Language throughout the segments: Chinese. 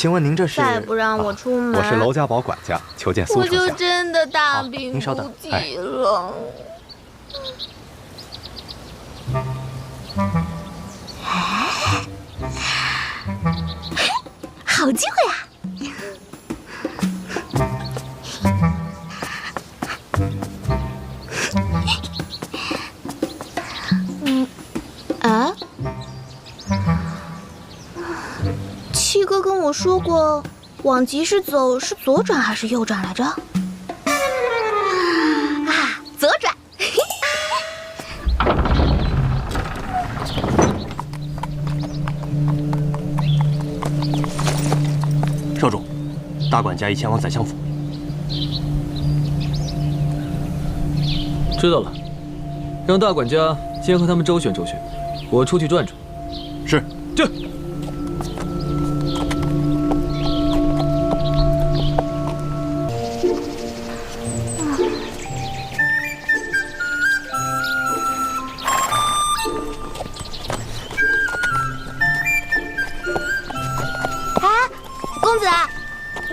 请问您这是？再不让我出门，我是娄家堡管家，求见苏我丞相。就真的大病不起了。好机会啊！七哥跟我说过，往集市走是左转还是右转来着？左转。少主，大管家已前往宰相府。知道了，让大管家先和他们周旋周旋，我出去转转。是。这。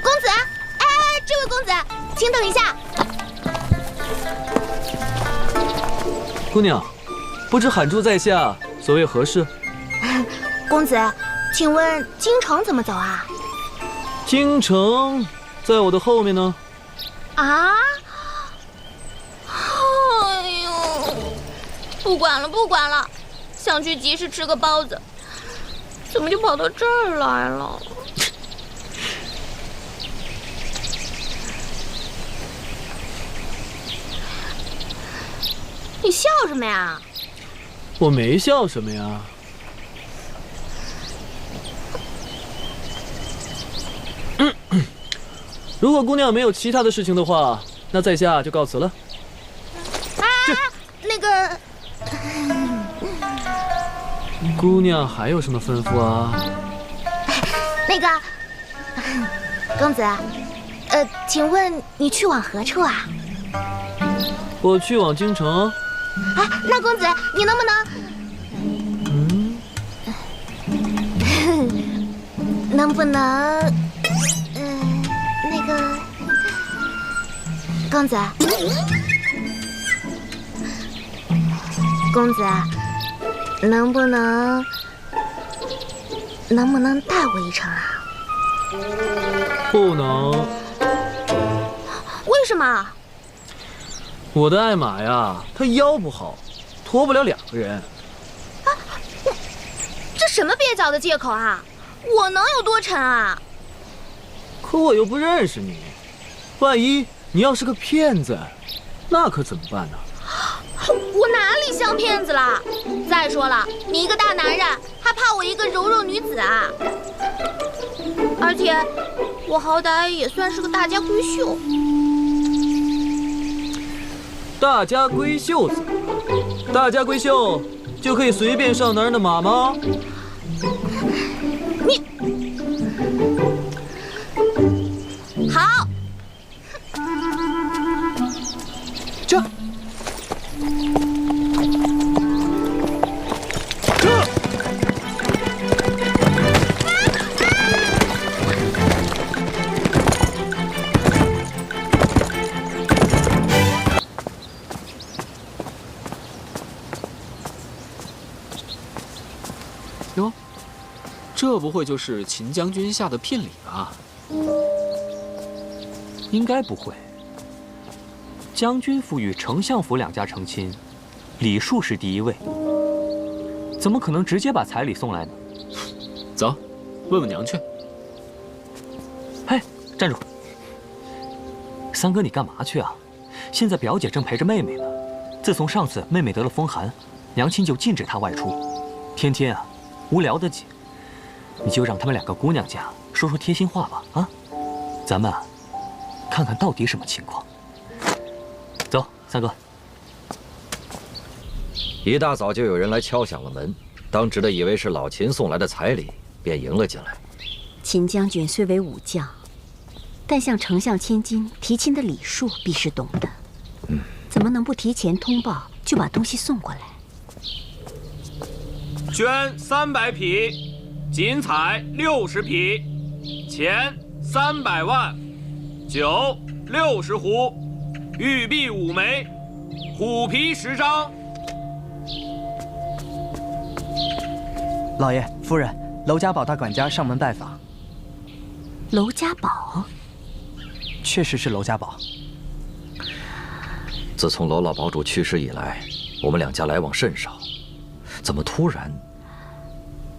公子，哎，这位公子，请等一下。姑娘，不知喊住在下，所谓何事？公子，请问京城怎么走啊？京城在我的后面呢。啊？哎呦，不管了，想去集市吃个包子，怎么就跑到这儿来了？你笑什么呀？我没笑什么呀。如果姑娘没有其他的事情的话，那在下就告辞了。那个，姑娘还有什么吩咐啊？那个，公子，请问你去往何处啊？我去往京城。那公子，你能不能，能不能，那个，公子，能不能带我一程啊？不能。为什么？我的爱马呀，它腰不好，驮不了2个人。这什么蹩脚的借口啊！我能有多沉啊？可我又不认识你，万一你要是个骗子，那可怎么办呢？我哪里像骗子了？再说了，你一个大男人，还怕我一个柔弱女子啊？而且，我好歹也算是个大家闺秀。大家闺秀子，大家闺秀就可以随便上男人的马吗？你好，这。哟，这不会就是秦将军下的聘礼吧？应该不会。将军府与丞相府2家成亲，礼数是第一位，怎么可能直接把彩礼送来呢？走，问问娘去。嘿，站住！三哥，你干嘛去啊？现在表姐正陪着妹妹呢。自从上次妹妹得了风寒，娘亲就禁止她外出，天天啊，无聊的紧。你就让他们2个姑娘家说说贴心话吧，啊？咱们啊，看看到底什么情况。走，三哥。一大早就有人来敲响了门，当值的以为是老秦送来的彩礼，便迎了进来。秦将军虽为武将，但向丞相千金提亲的礼数必是懂的。怎么能不提前通报就把东西送过来？绢300匹，锦彩60匹，钱300万，酒60壶，玉璧5枚，虎皮10张。老爷、夫人，娄家堡大管家上门拜访。娄家堡，确实是娄家堡。自从娄老堡主去世以来，我们两家来往甚少，怎么突然？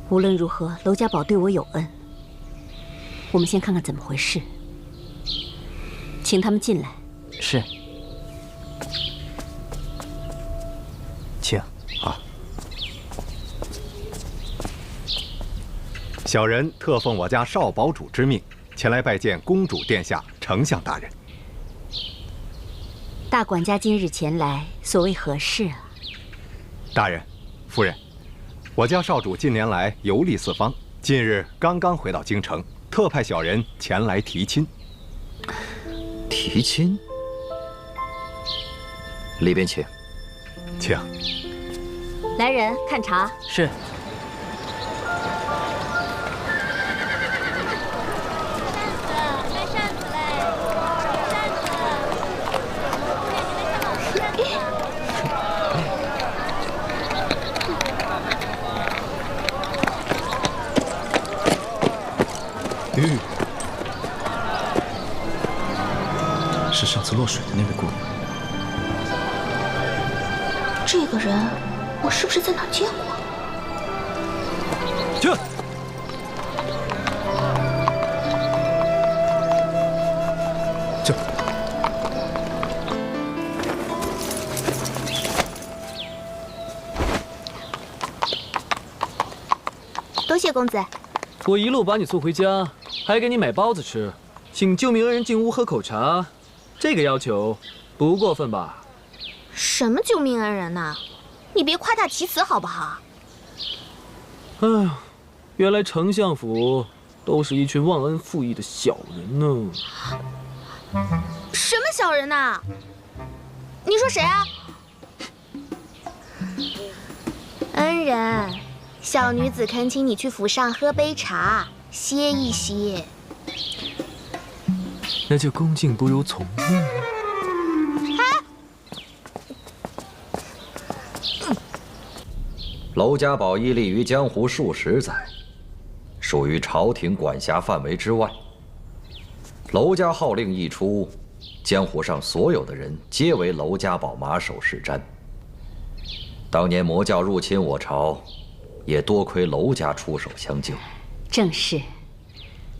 无论如何，娄家堡对我有恩。我们先看看怎么回事，请他们进来。是。请。啊。小人特奉我家少堡主之命，前来拜见公主殿下、丞相大人。大管家今日前来，所谓何事啊？大人、夫人，我家少主近年来游历四方，近日刚刚回到京城，特派小人前来提亲。提亲？里边请。请。来人，看茶。是。是上次落水的那位姑娘。这个人，我是不是在哪见过？去。这。多谢公子。我一路把你送回家，还给你买包子吃，请救命恩人进屋喝口茶，这个要求不过分吧？什么救命恩人呐？你别夸大其词好不好？哎呀，原来丞相府都是一群忘恩负义的小人呢。什么小人呐？你说谁啊？恩人，小女子恳请你去府上喝杯茶，歇一歇。那就恭敬不如从命。娄家堡屹立于江湖数十载，属于朝廷管辖范围之外。娄家号令一出，江湖上所有的人皆为娄家堡马首是瞻。当年魔教入侵我朝，也多亏娄家出手相救。正是，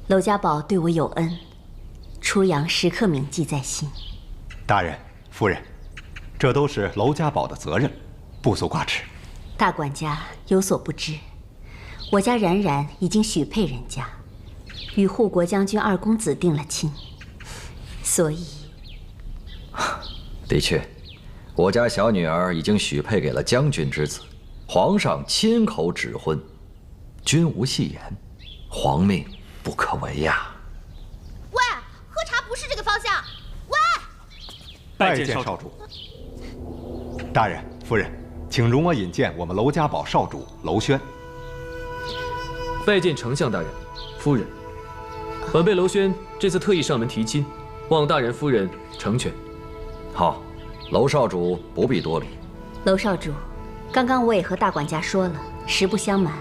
娄家堡对我有恩，出洋时刻铭记在心。大人、夫人，这都是娄家堡的责任，不足挂齿。大管家有所不知，我家冉冉已经许配人家，与护国将军二公子定了亲，所以……的确，我家小女儿已经许配给了将军之子，皇上亲口指婚，君无戏言，皇命不可违呀。喂，喝茶不是这个方向。喂，拜见少主。大人、夫人，请容我引荐我们娄家堡少主娄轩。拜见丞相大人、夫人。晚辈娄轩这次特意上门提亲，望大人夫人成全。好，娄少主不必多礼。娄少主，刚刚我也和大管家说了，实不相瞒，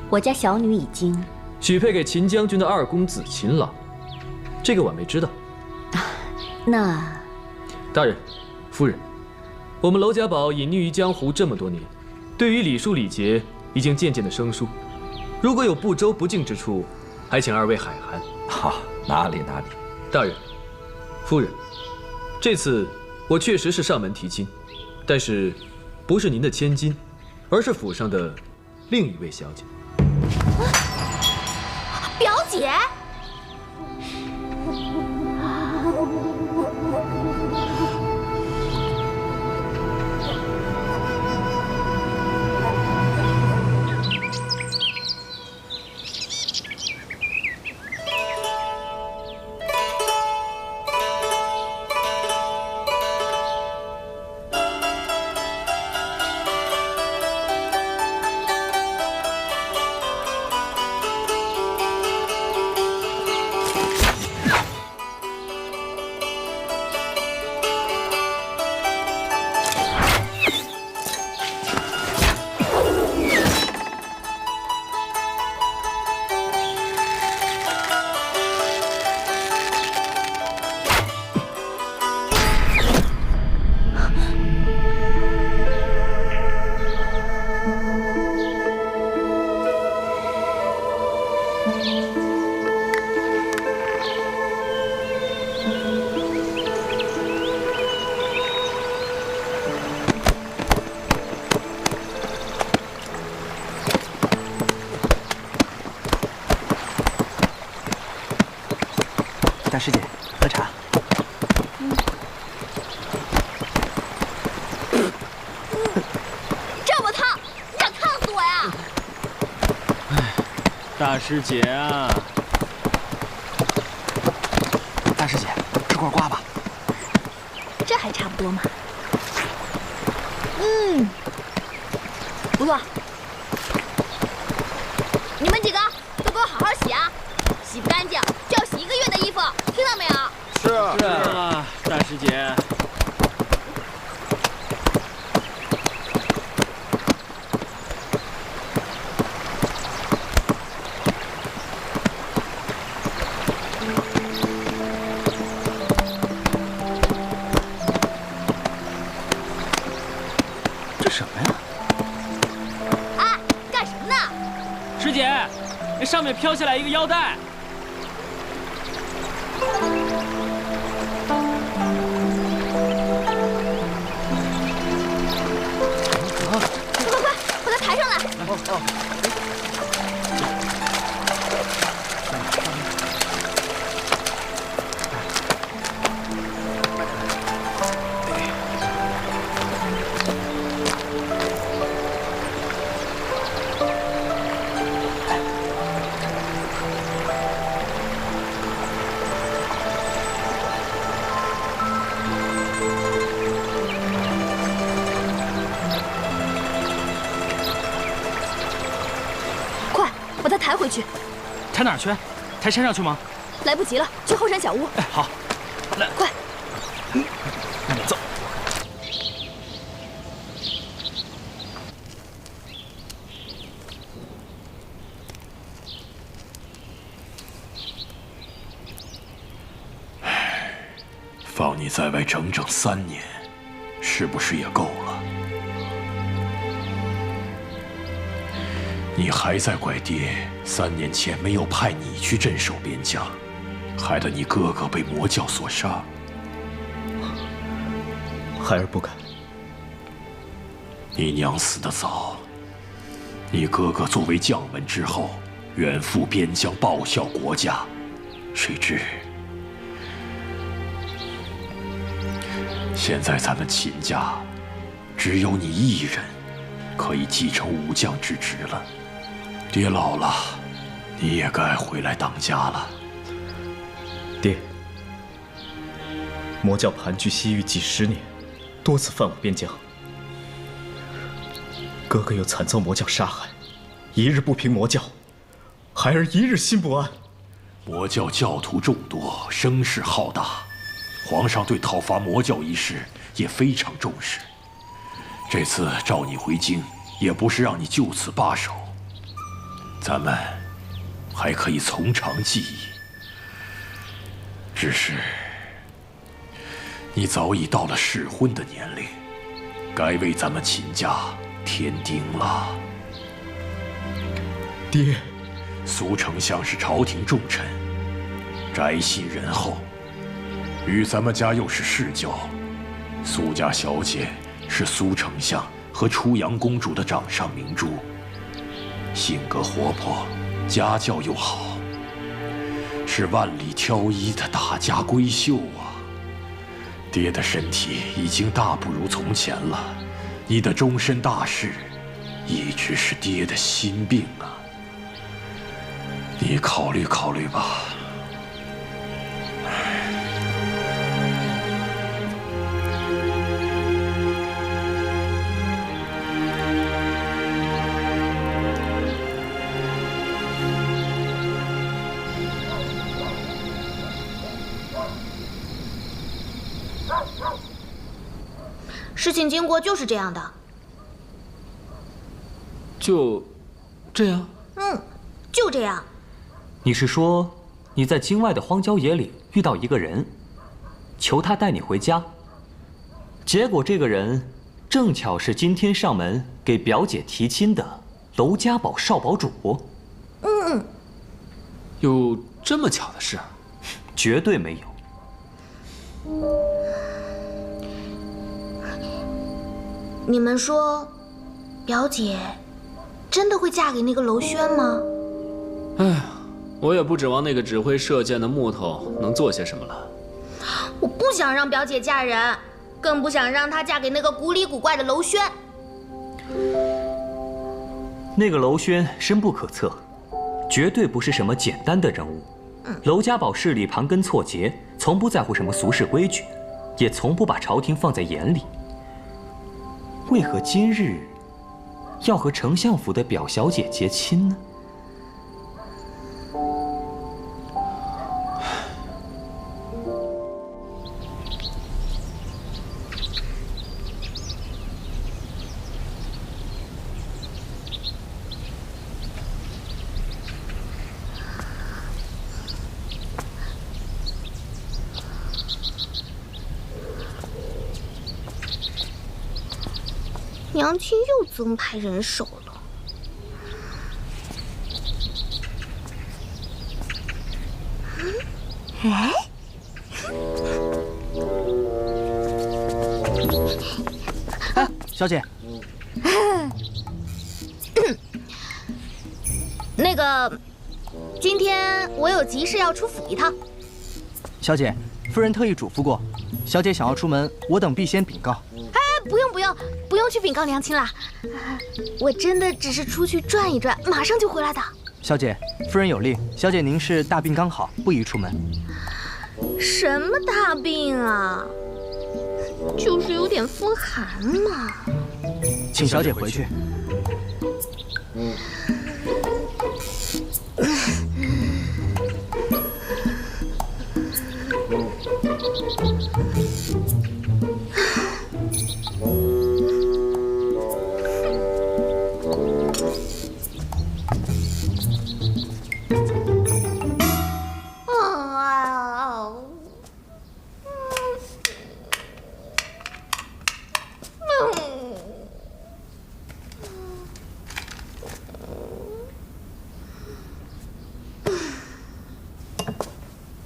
我家小女已经许配给秦将军的二公子秦朗，这个晚辈知道。那大人、夫人，我们娄家堡隐匿于江湖这么多年，对于礼数礼节已经渐渐的生疏。如果有不周不敬之处，还请二位海涵。好，哪里哪里。大人、夫人，这次我确实是上门提亲，但是不是您的千金，而是府上的另一位小姐。表姐。大师姐，喝茶。这么烫，你想烫死我呀？大师姐啊，大师姐，吃块瓜吧。这还差不多嘛。不错。你们几个都给我好好洗啊！洗不干净就要洗1个月的衣服，听到没有？是啊，大师姐。这什么呀？哎，干什么呢？师姐，那上面飘下来一个腰带。快，把它抬上来！快，把它抬回去！抬哪儿去？抬山上去吗？来不及了，去后山小屋。哎，好，来，快！走。放你在外整整3年，是不是也够了？你还在怪爹3年前没有派你去镇守边疆，害得你哥哥被魔教所杀。孩儿不敢。你娘死得早，你哥哥作为将门之后，远赴边疆报效国家，谁知现在咱们秦家只有你一人可以继承武将之职了。爹老了，你也该回来当家了。爹，魔教盘踞西域几10年，多次犯我边疆。哥哥又惨遭魔教杀害，一日不平魔教，孩儿一日心不安。魔教教徒众多，声势浩大，皇上对讨伐魔教一事也非常重视。这次召你回京，也不是让你就此罢手，咱们还可以从长计议。只是你早已到了适婚的年龄，该为咱们秦家添丁了。爹，苏丞相是朝廷重臣，宅心仁厚，与咱们家又是世交。苏家小姐是苏丞相和初阳公主的掌上明珠，性格活泼，家教又好，是万里挑一的大家闺秀啊！爹的身体已经大不如从前了，你的终身大事一直是爹的心病啊！你考虑考虑吧。事情经过就是这样的。就这样？就这样。你是说你在京外的荒郊野岭遇到一个人，求他带你回家，结果这个人正巧是今天上门给表姐提亲的娄家堡少堡主？有这么巧的事？绝对没有。你们说，表姐真的会嫁给那个娄轩吗？哎呀，我也不指望那个只会射箭的木头能做些什么了。我不想让表姐嫁人，更不想让她嫁给那个古里古怪的娄轩。那个娄轩深不可测，绝对不是什么简单的人物。娄家堡势力盘根错节，从不在乎什么俗世规矩，也从不把朝廷放在眼里。为何今日要和丞相府的表小姐结亲呢？娘亲又增派人手了。哎，哎，小姐，那个，今天我有急事要出府一趟。小姐，夫人特意嘱咐过，小姐想要出门，我等必先禀告。不用去禀告娘亲啦，我真的只是出去转一转，马上就回来的。小姐，夫人有令，小姐您是大病刚好，不宜出门。什么大病啊？就是有点风寒嘛。请小姐回去。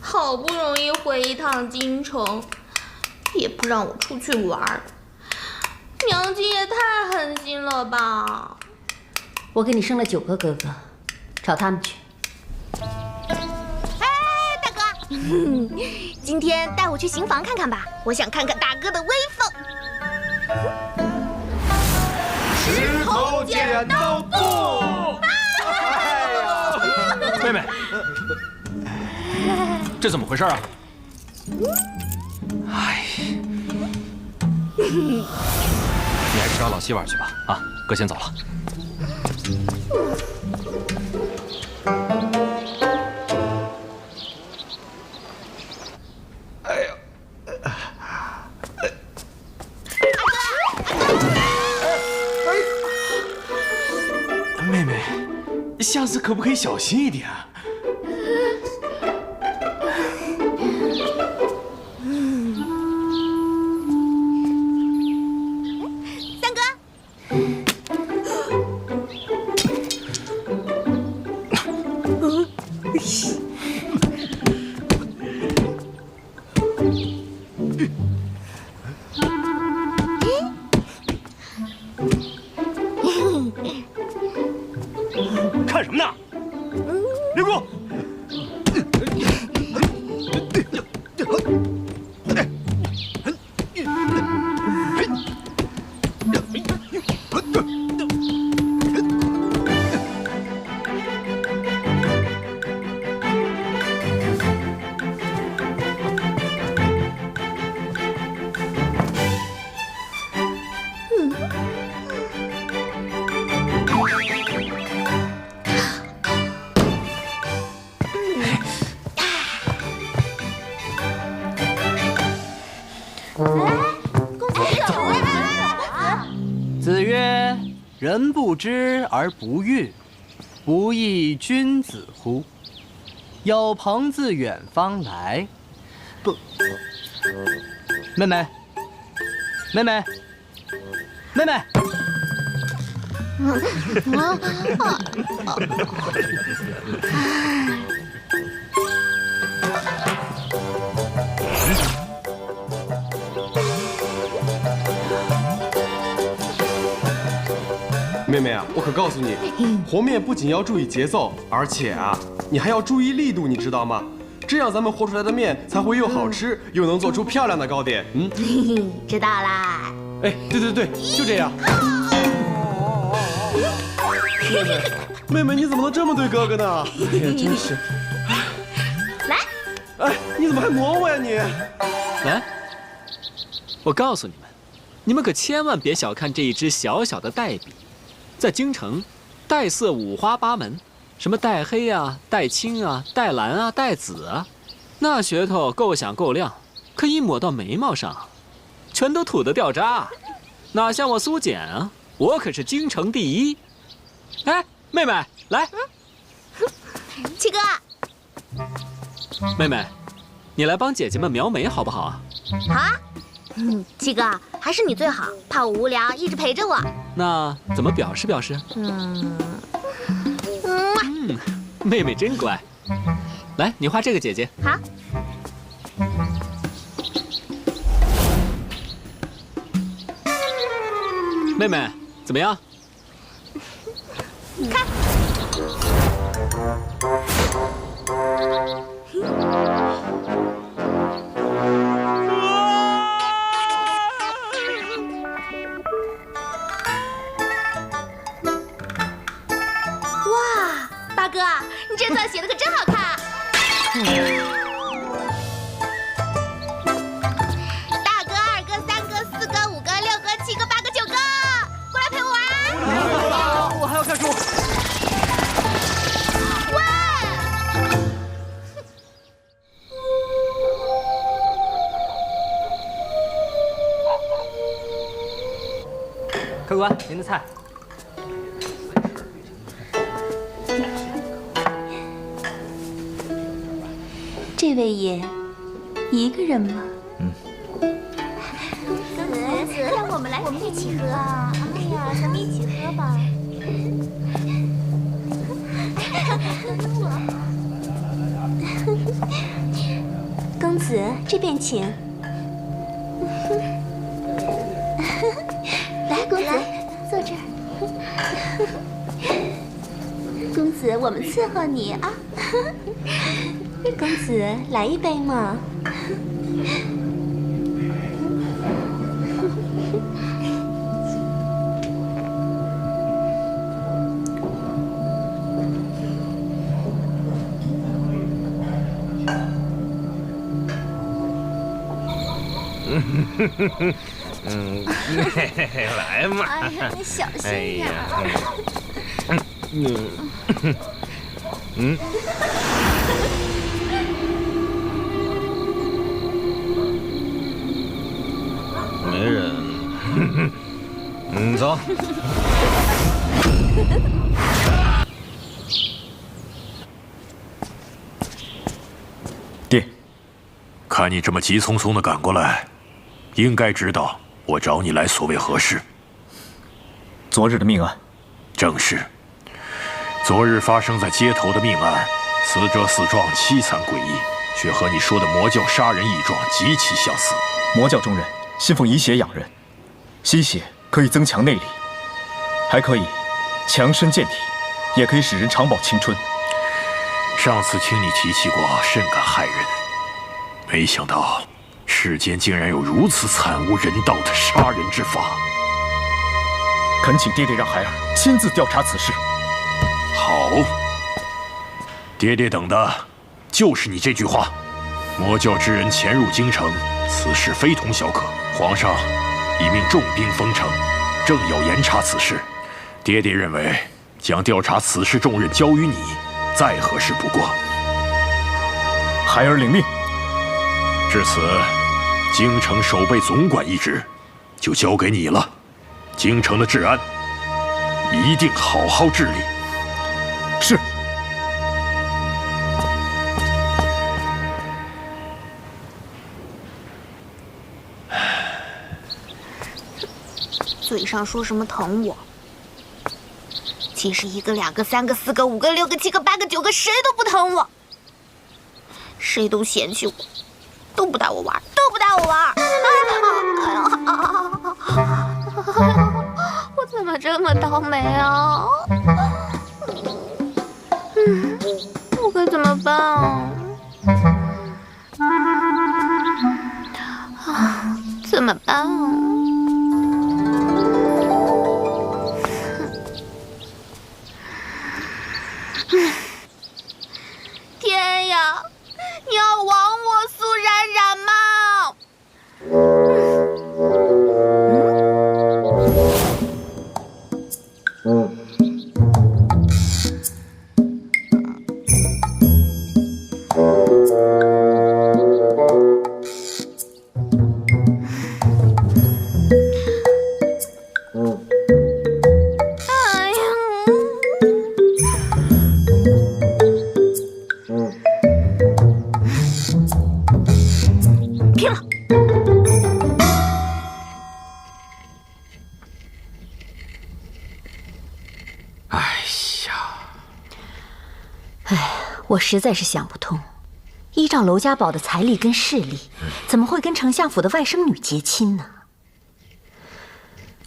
好不容易回一趟京城，也不让我出去玩，娘亲也太狠心了吧！我给你生了9个哥哥，找他们去。哎，大哥，今天带我去刑房看看吧，我想看看大哥的威风。石头剪刀布。妹妹，这怎么回事啊？哎，你还是找老七玩去吧。啊，哥先走了。哎呀！妹妹，下次可不可以小心一点啊？三哥，看什么呢？别过！子曰：“人不知而不愠，不亦君子乎？有朋自远方来。”不，妹妹，妹妹，妹妹。妹妹啊，我可告诉你，和面不仅要注意节奏，而且啊，你还要注意力度，你知道吗？这样咱们和出来的面才会又好吃，又能做出漂亮的糕点。知道啦。哎，对，就这样。妹妹，你怎么能这么对哥哥呢？哎呀，真是。来。哎，你怎么还挪我呀你？来，我告诉你们，你们可千万别小看这一支小小的带笔。在京城，带色五花八门，什么带黑啊、带青啊、带蓝啊、带紫啊，那噱头够响够亮，可一抹到眉毛上，全都土得掉渣。哪像我苏简啊，我可是京城第一。哎，妹妹，来，七哥，妹妹，你来帮姐姐们描眉好不好啊？好啊。七哥，还是你最好，怕我无聊，一直陪着我。那怎么表示？妹妹真乖。来，你画这个姐姐。好。妹妹，怎么样？看。大哥，你这字写的可真好看。大哥、二哥、三哥、四哥、五哥、六哥、七哥、八哥、九哥，过来陪我玩。我还要看书。喂！客官，您的菜。这位爷，一个人吗？让我们一起喝。哎呀，咱们一起喝吧。公子，这边请。来，公子，坐这儿。公子，我们伺候你啊。公子，来一杯嘛。来嘛！哎呀，你小心点。没人。走。爹，看你这么急匆匆的赶过来，应该知道我找你来所为何事。昨日的命案，正是。昨日发生在街头的命案，死者死状凄惨诡异，却和你说的魔教杀人异状极其相似。魔教中人信奉以血养人，吸血可以增强内力，还可以强身健体，也可以使人长保青春。上次听你提起过，甚感骇人。没想到世间竟然有如此惨无人道的杀人之法。恳请爹爹让孩儿亲自调查此事。好，爹爹等的就是你这句话。魔教之人潜入京城，此事非同小可。皇上已命重兵封城，正要严查此事。爹爹认为将调查此事重任交于你，再合适不过。孩儿领命。至此，京城守备总管一职就交给你了。京城的治安一定好好治理。是。嘴上说什么疼我，其实一个、两个、三个、四个、五个、六个、七个、八个、九个，谁都不疼我，谁都嫌弃我，都不带我玩，都不带我玩。我怎么么这么倒霉啊？我该怎么办啊？怎么办啊？天呀！你要亡我苏冉冉吗？我实在是想不通，依照娄家堡的财力跟势力，怎么会跟丞相府的外甥女结亲呢？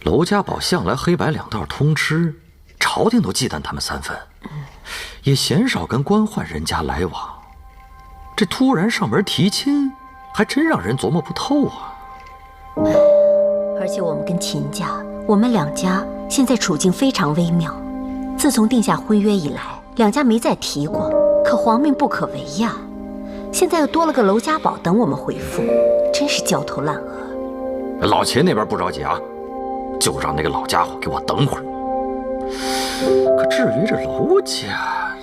娄家堡向来黑白两道通吃，朝廷都忌惮他们3分，也鲜少跟官宦人家来往。这突然上门提亲，还真让人琢磨不透啊。而且我们跟秦家，我们2家现在处境非常微妙。自从定下婚约以来，2家没再提过。可皇命不可违呀，现在又多了个娄家堡等我们回复，真是焦头烂额。老秦那边不着急啊，就让那个老家伙给我等会儿。可至于这娄家，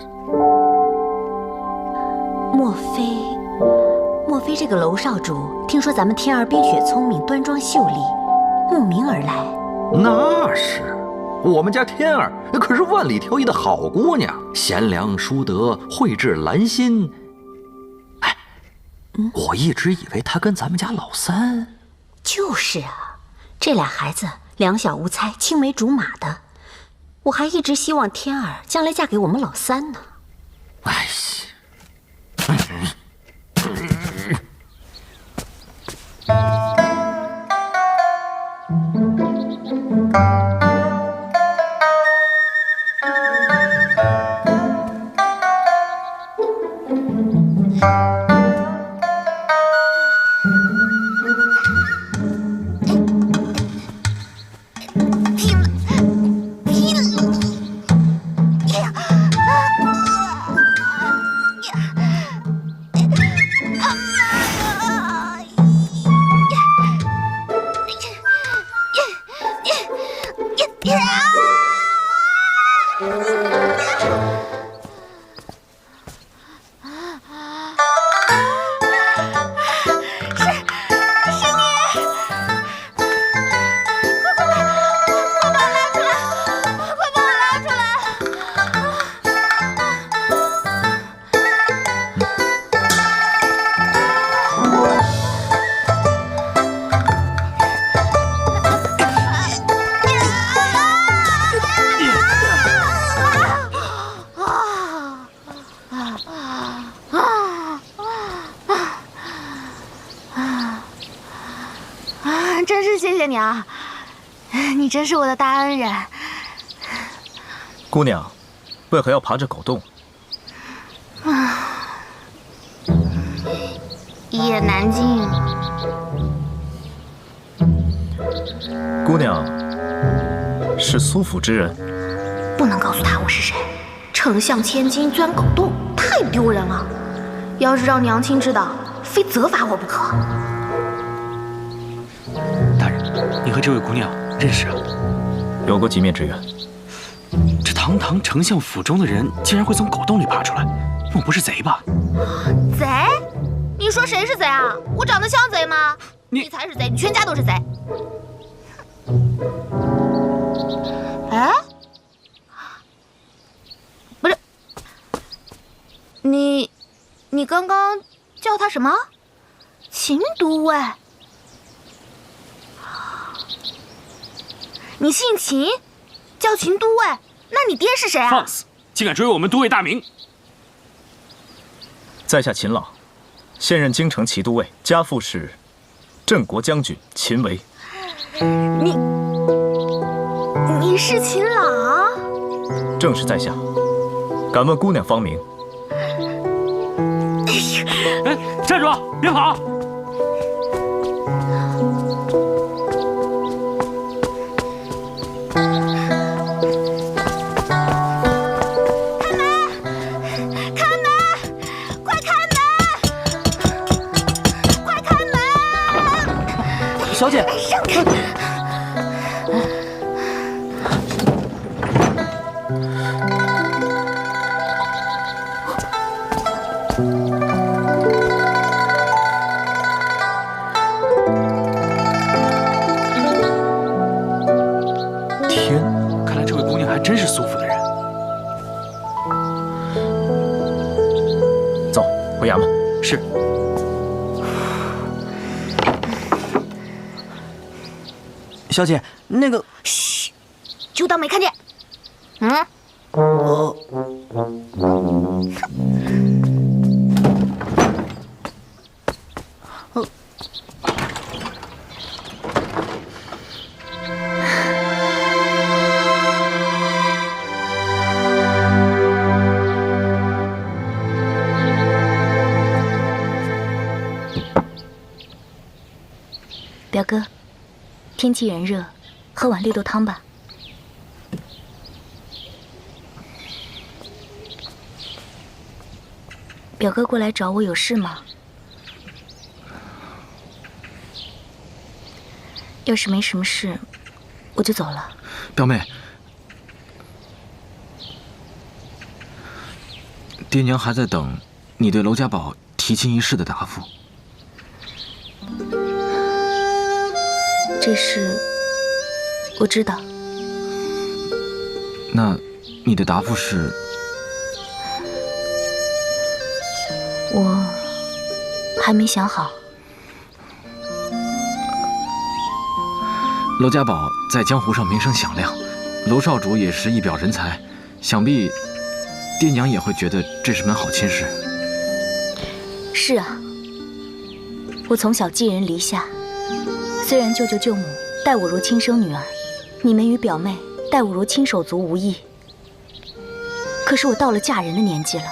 莫非这个娄少主听说咱们天儿冰雪聪明，端庄秀丽，慕名而来？那是。我们家天儿可是万里挑一的好姑娘，贤良淑德，蕙质兰心。哎，我一直以为她跟咱们家老三。就是啊，这俩孩子两小无猜，青梅竹马的，我还一直希望天儿将来嫁给我们老三呢。哎呀！真是谢谢你啊，你真是我的大恩人。姑娘，为何要爬着狗洞？一言难尽。姑娘是苏府之人，不能告诉他我是谁。丞相千金钻狗洞，太丢人了。要是让娘亲知道，非责罚我不可。大人，你和这位姑娘认识啊？有过几面之缘。这堂堂丞相府中的人，竟然会从狗洞里爬出来，莫不是贼吧？贼？你说谁是贼啊？我长得像贼吗？你才是贼，你全家都是贼。哎，不是，你刚刚叫他什么？秦都尉？你姓秦，叫秦都尉？那你爹是谁啊？放肆！竟敢追我们都尉大名！在下秦朗，现任京城骑都尉，家父是镇国将军秦维。你是秦朗？正是在下。敢问姑娘芳名？哎，站住！别跑！小姐，让开！天，看来这位姑娘还真是苏府的人。走，回衙门。是。小姐，那个，嘘，就当没看见。表哥，天气炎热，喝碗绿豆汤吧。表哥过来找我有事吗？要是没什么事，我就走了。表妹，爹娘还在等你对娄家堡提亲一事的答复。这事我知道。那你的答复是？我还没想好。娄家堡在江湖上名声响亮，娄少主也是一表人才，想必爹娘也会觉得这是门好亲事。是啊，我从小寄人篱下，虽然舅舅舅母待我如亲生女儿，你们与表妹待我如亲手足无异，可是我到了嫁人的年纪了，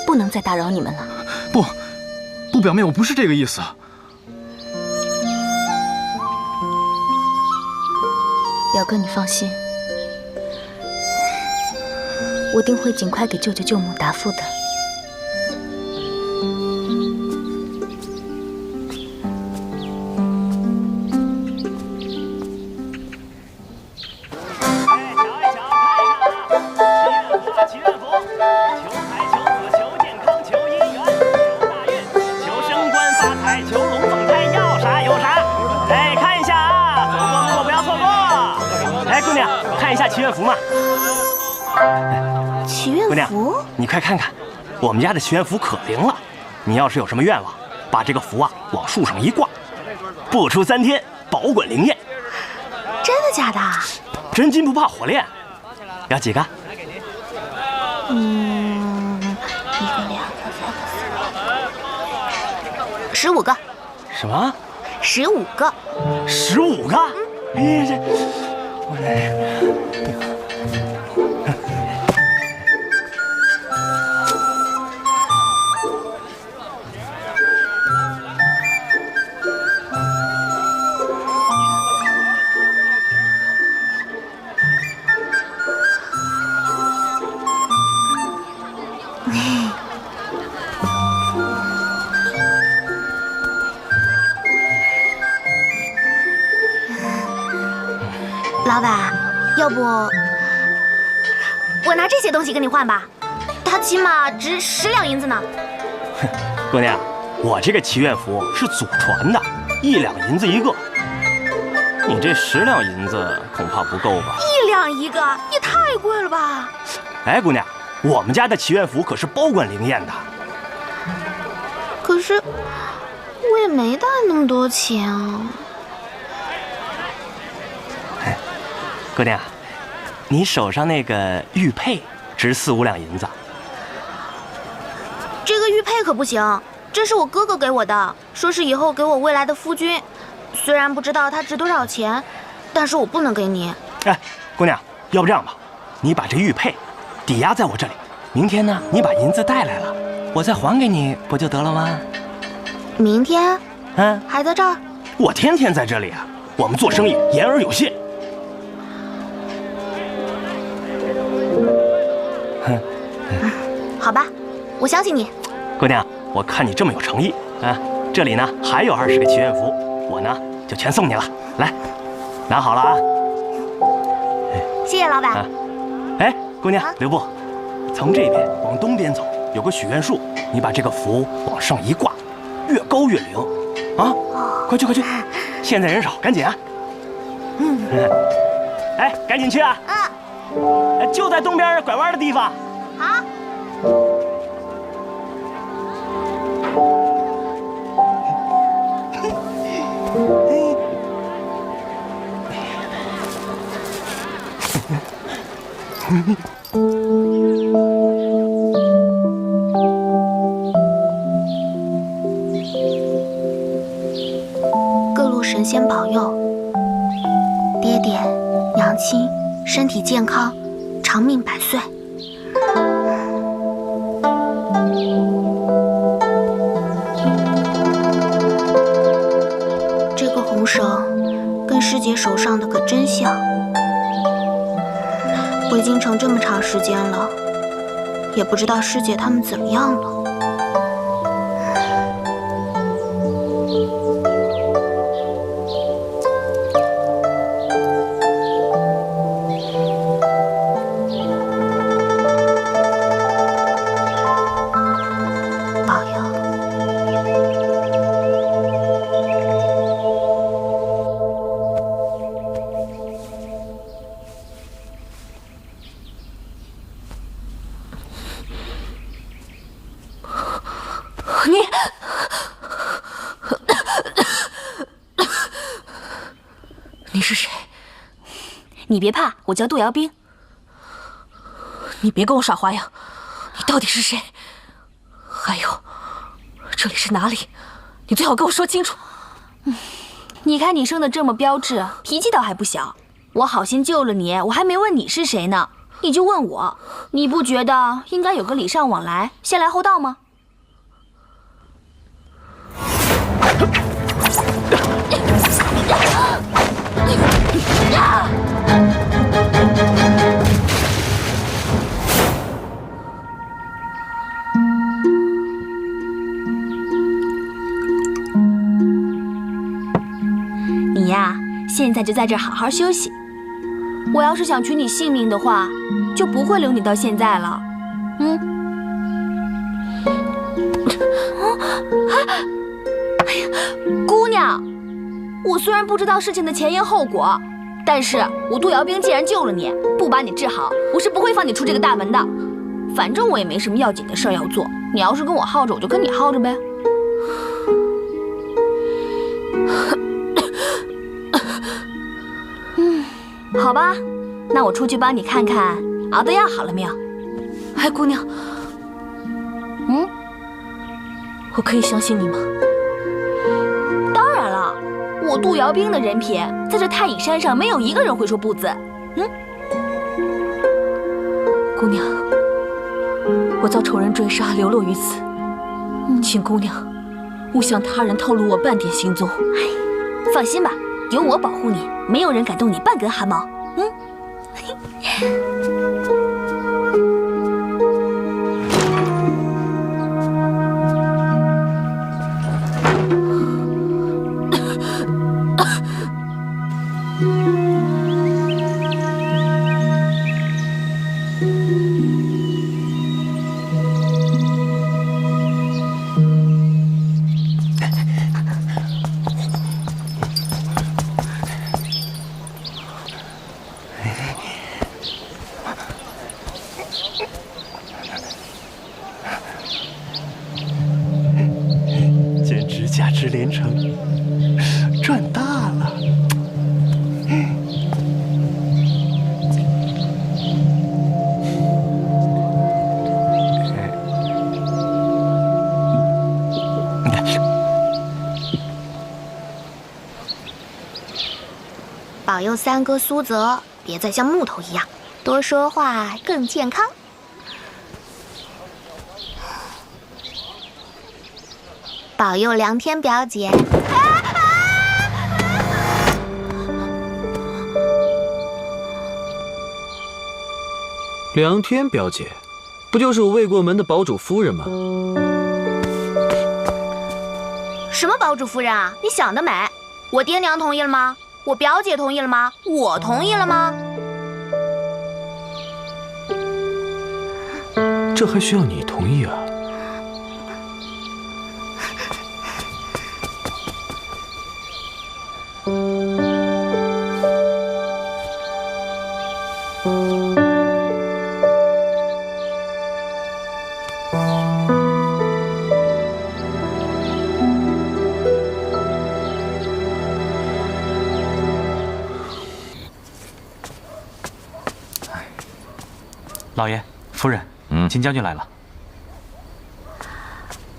不能再打扰你们了。不，表妹，我不是这个意思。表哥，你放心，我定会尽快给舅舅舅母答复的。祈愿符嘛，祈愿符，姑娘，你快看看，我们家的祈愿符可灵了。你要是有什么愿望，把这个符啊往树上一挂，不出3天，保管灵验。真的假的？真金不怕火炼。要几个？1个、2个、3个、4个、15个。什么？15个。15个？哎，这。老板，要不我拿这些东西跟你换吧？它起码值10两银子呢。姑娘，我这个祈愿符是祖传的，1两银子一个。你这10两银子恐怕不够吧？1两一个也太贵了吧！哎，姑娘，我们家的祈愿符可是保管灵验的。可是我也没带那么多钱啊。姑娘，你手上那个玉佩值4、5两银子。这个玉佩可不行，这是我哥哥给我的，说是以后给我未来的夫君。虽然不知道它值多少钱，但是我不能给你。哎，姑娘，要不这样吧，你把这玉佩抵押在我这里，明天呢，你把银子带来了，我再还给你，不就得了吗？明天？嗯，还在这儿？我天天在这里啊，我们做生意言而有信。好吧，我相信你。姑娘，我看你这么有诚意啊，这里呢还有20个祈愿符，我呢就全送你了。来，拿好了啊。谢谢老板。哎，姑娘，留步，从这边往东边走，有个许愿树，你把这个符往上一挂，越高越灵啊！快去快去，现在人少，赶紧啊！哎，赶紧去啊！就在东边拐弯的地方。好。各路神仙保佑，爹爹、娘亲身体健康，长命百岁。这个红绳跟师姐手上的可真像。回京城这么长时间了，也不知道师姐他们怎么样了。保佑。你是谁？你别怕，我叫杜瑶冰。你别跟我耍花样，你到底是谁？还有，这里是哪里？你最好跟我说清楚。你看你生得这么标致，脾气倒还不小。我好心救了你，我还没问你是谁呢，你就问我，你不觉得应该有个礼尚往来，先来后到吗？你呀，现在就在这儿好好休息。我要是想取你性命的话，就不会留你到现在了。哎呀，姑娘，我虽然不知道事情的前因后果，但是我杜瑶冰既然救了你，不把你治好，我是不会放你出这个大门的。反正我也没什么要紧的事儿要做，你要是跟我耗着，我就跟你耗着呗。好吧，那我出去帮你看看熬的药好了没有。哎，姑娘，我可以相信你吗？当然了，我杜瑶冰的人品，在这太乙山上没有一个人会说不字。姑娘，我遭仇人追杀，流落于此，请姑娘勿向他人透露我半点行踪。放心吧，有我保护你，没有人敢动你半根汗毛。简直价值连城，赚大了！保佑三哥苏泽别再像木头一样，多说话更健康。保佑梁天表姐。梁天表姐，不就是我未过门的堡主夫人吗？什么堡主夫人啊？你想得美！我爹娘同意了吗？我表姐同意了吗？我同意了吗？这还需要你同意啊？老爷、夫人，秦将军来了。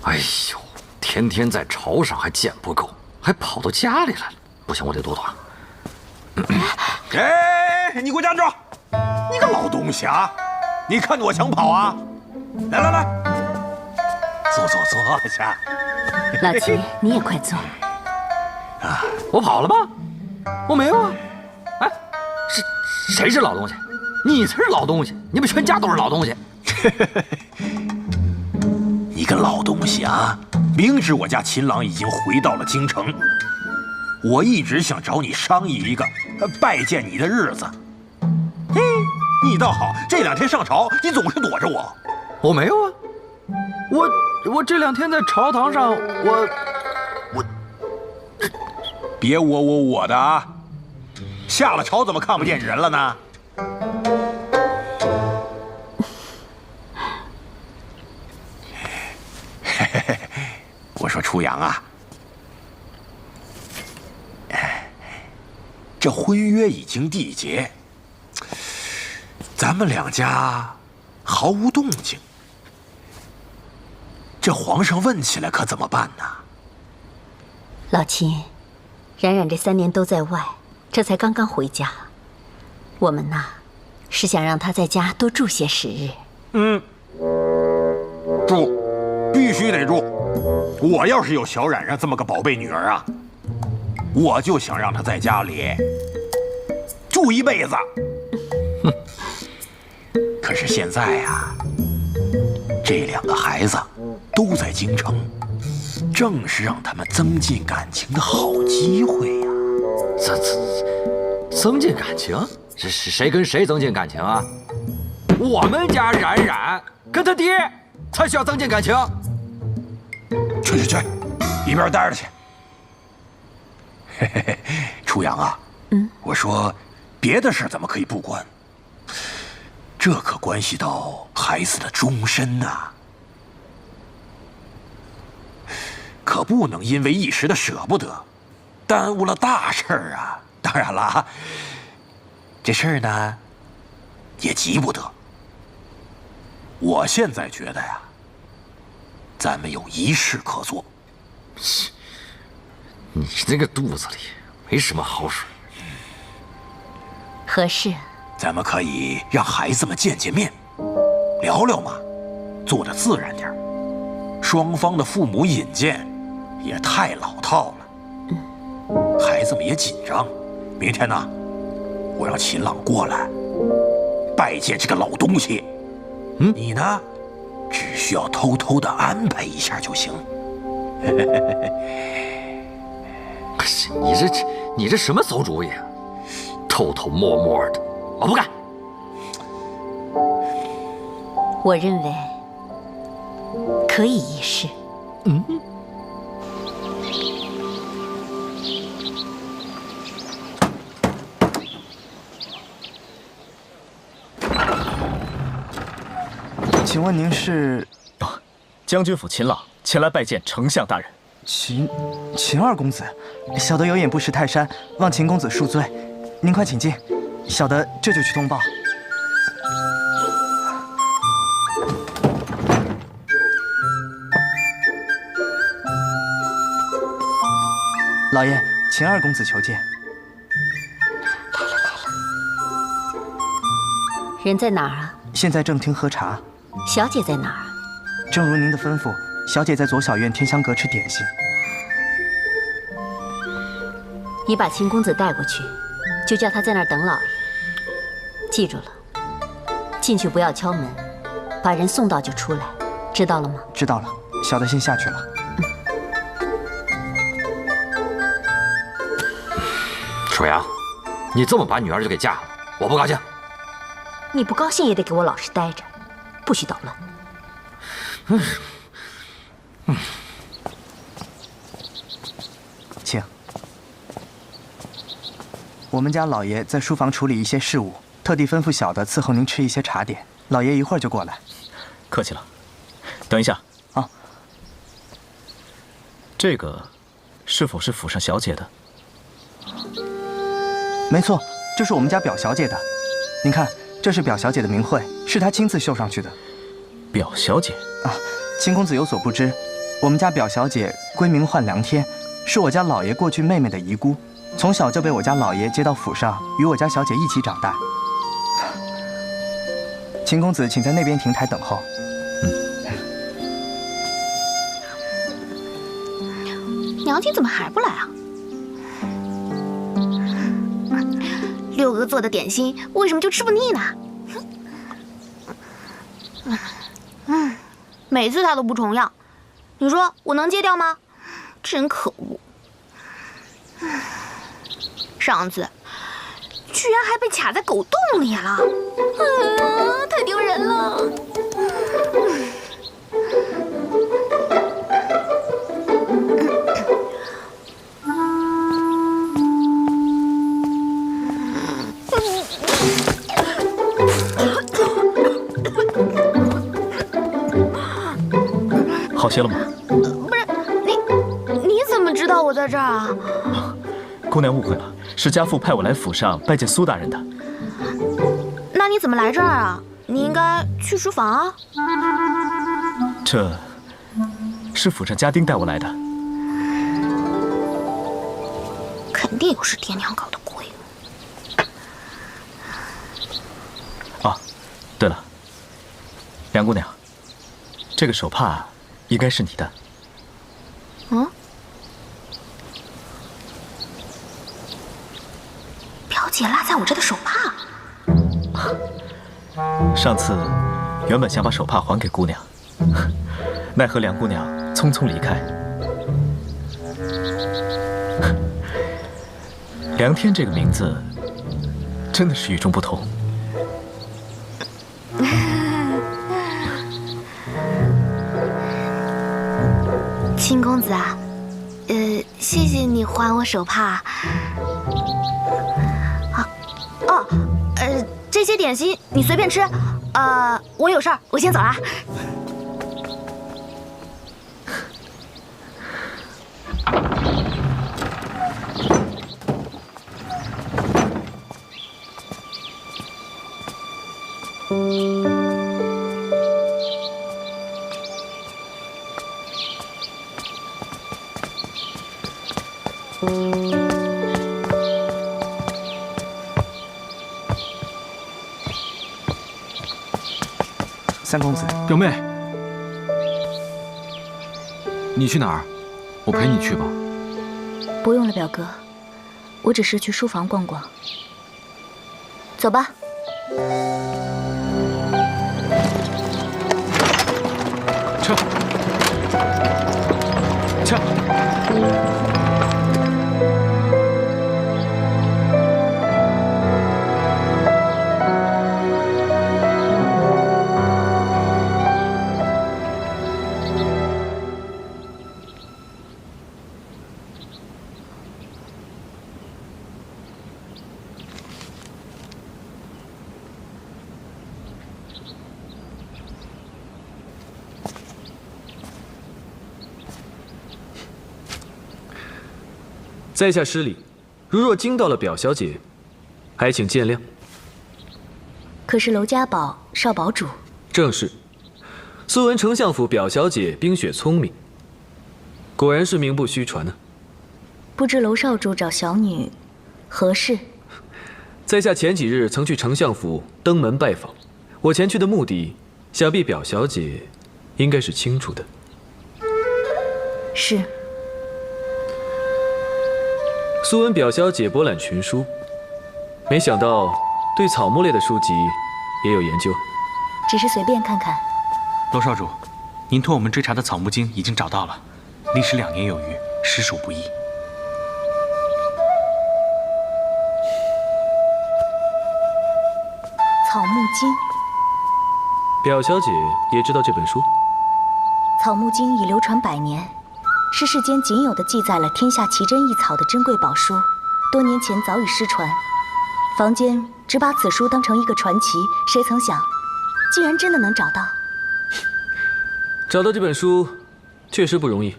哎呦，天天在朝上还见不够，还跑到家里来了。不行，我得躲躲。哎，你给我站住！你个老东西啊！你看我想跑啊？来来来，坐下。老秦，你也快坐。啊，我跑了吗？我没有啊。哎，谁是老东西？你才是老东西！你们全家都是老东西。你个老东西啊！明知我家秦朗已经回到了京城，我一直想找你商议一个拜见你的日子。嘿，你倒好，这2天上朝，你总是躲着我。我没有啊，我这2天在朝堂上，我别我的啊！下了朝怎么看不见人了呢？我说初阳啊，这婚约已经缔结，咱们2家毫无动静，这皇上问起来可怎么办呢？老秦，冉冉这3年都在外，这才刚刚回家。我们呐，是想让他在家多住些时日。住，必须得住。我要是有小冉冉这么个宝贝女儿啊，我就想让她在家里住一辈子。可是现在呀，这2个孩子都在京城，正是让他们增进感情的好机会呀。增进感情？是谁跟谁增进感情啊？我们家冉冉跟他爹才需要增进感情。去，一边待着去。嘿，初阳啊，我说别的事怎么可以不管？这可关系到孩子的终身呐，可不能因为一时的舍不得，耽误了大事儿啊。当然了，这事儿呢也急不得。我现在觉得呀，咱们有一事可做。你这个肚子里没什么好水。何事？咱们可以让孩子们见面，聊聊嘛，做得自然点。双方的父母引荐也太老套了，孩子们也紧张。明天呢，我让秦朗过来拜见这个老东西。你呢，只需要偷偷的安排一下就行。可是你这什么馊主意啊？偷偷摸摸的，我不干。我认为可以一试。请问您是？将军府秦朗前来拜见丞相大人。秦二公子，小的有眼不识泰山，望秦公子恕罪。您快请进，小的这就去通报。老爷，秦二公子求见。人在哪儿啊？现在正厅喝茶。小姐在哪儿啊？正如您的吩咐，小姐在左小院天香阁吃点心。你把秦公子带过去，就叫他在那儿等老爷。记住了，进去不要敲门，把人送到就出来，知道了吗？知道了，小的先下去了。楚阳，你这么把女儿就给嫁了，我不高兴。你不高兴也得给我老实待着，不许捣乱。请。我们家老爷在书房处理一些事务，特地吩咐小的伺候您吃一些茶点。老爷一会儿就过来。客气了。等一下啊，这个是否是府上小姐的？没错，这是我们家表小姐的。您看，这是表小姐的名讳，是她亲自绣上去的。表小姐啊，秦公子有所不知，我们家表小姐闺名唤梁天，是我家老爷过去妹妹的遗孤，从小就被我家老爷接到府上，与我家小姐一起长大。秦公子，请在那边亭台等候。娘亲怎么还不来啊？6哥做的点心为什么就吃不腻呢？每次他都不重样，你说我能戒掉吗？真可恶！上次居然还被卡在狗洞里了，太丢人了！好些了吗？不是你怎么知道我在这儿啊？姑娘误会了，是家父派我来府上拜见苏大人的。那你怎么来这儿啊？你应该去书房啊。这是府上家丁带我来的。肯定又是爹娘搞的鬼。啊，对了，梁姑娘，这个手帕应该是你的。嗯？表姐落在我这的手帕。上次原本想把手帕还给姑娘，奈何梁姑娘匆匆离开。梁天这个名字真的是与众不同。秦公子啊，谢谢你还我手帕。这些点心你随便吃，我有事儿，我先走了。三公子，表妹，你去哪儿？我陪你去吧。不用了，表哥，我只是去书房逛逛。走吧。撤！撤！在下失礼，如若惊到了表小姐，还请见谅。可是娄家堡少堡主，正是。素闻丞相府表小姐冰雪聪明，果然是名不虚传呢。不知娄少主找小女何事？在下前几日曾去丞相府登门拜访，我前去的目的，想必表小姐应该是清楚的。是。素闻表小姐博览群书，没想到对草木类的书籍也有研究。只是随便看看。娄少主，您托我们追查的草木经已经找到了，历时2年有余，实属不易。草木经，表小姐也知道这本书？草木经已流传100年，是世间仅有的记载了天下奇珍异草的珍贵宝书，多年前早已失传。坊间只把此书当成一个传奇，谁曾想，竟然真的能找到。找到这本书确实不容易，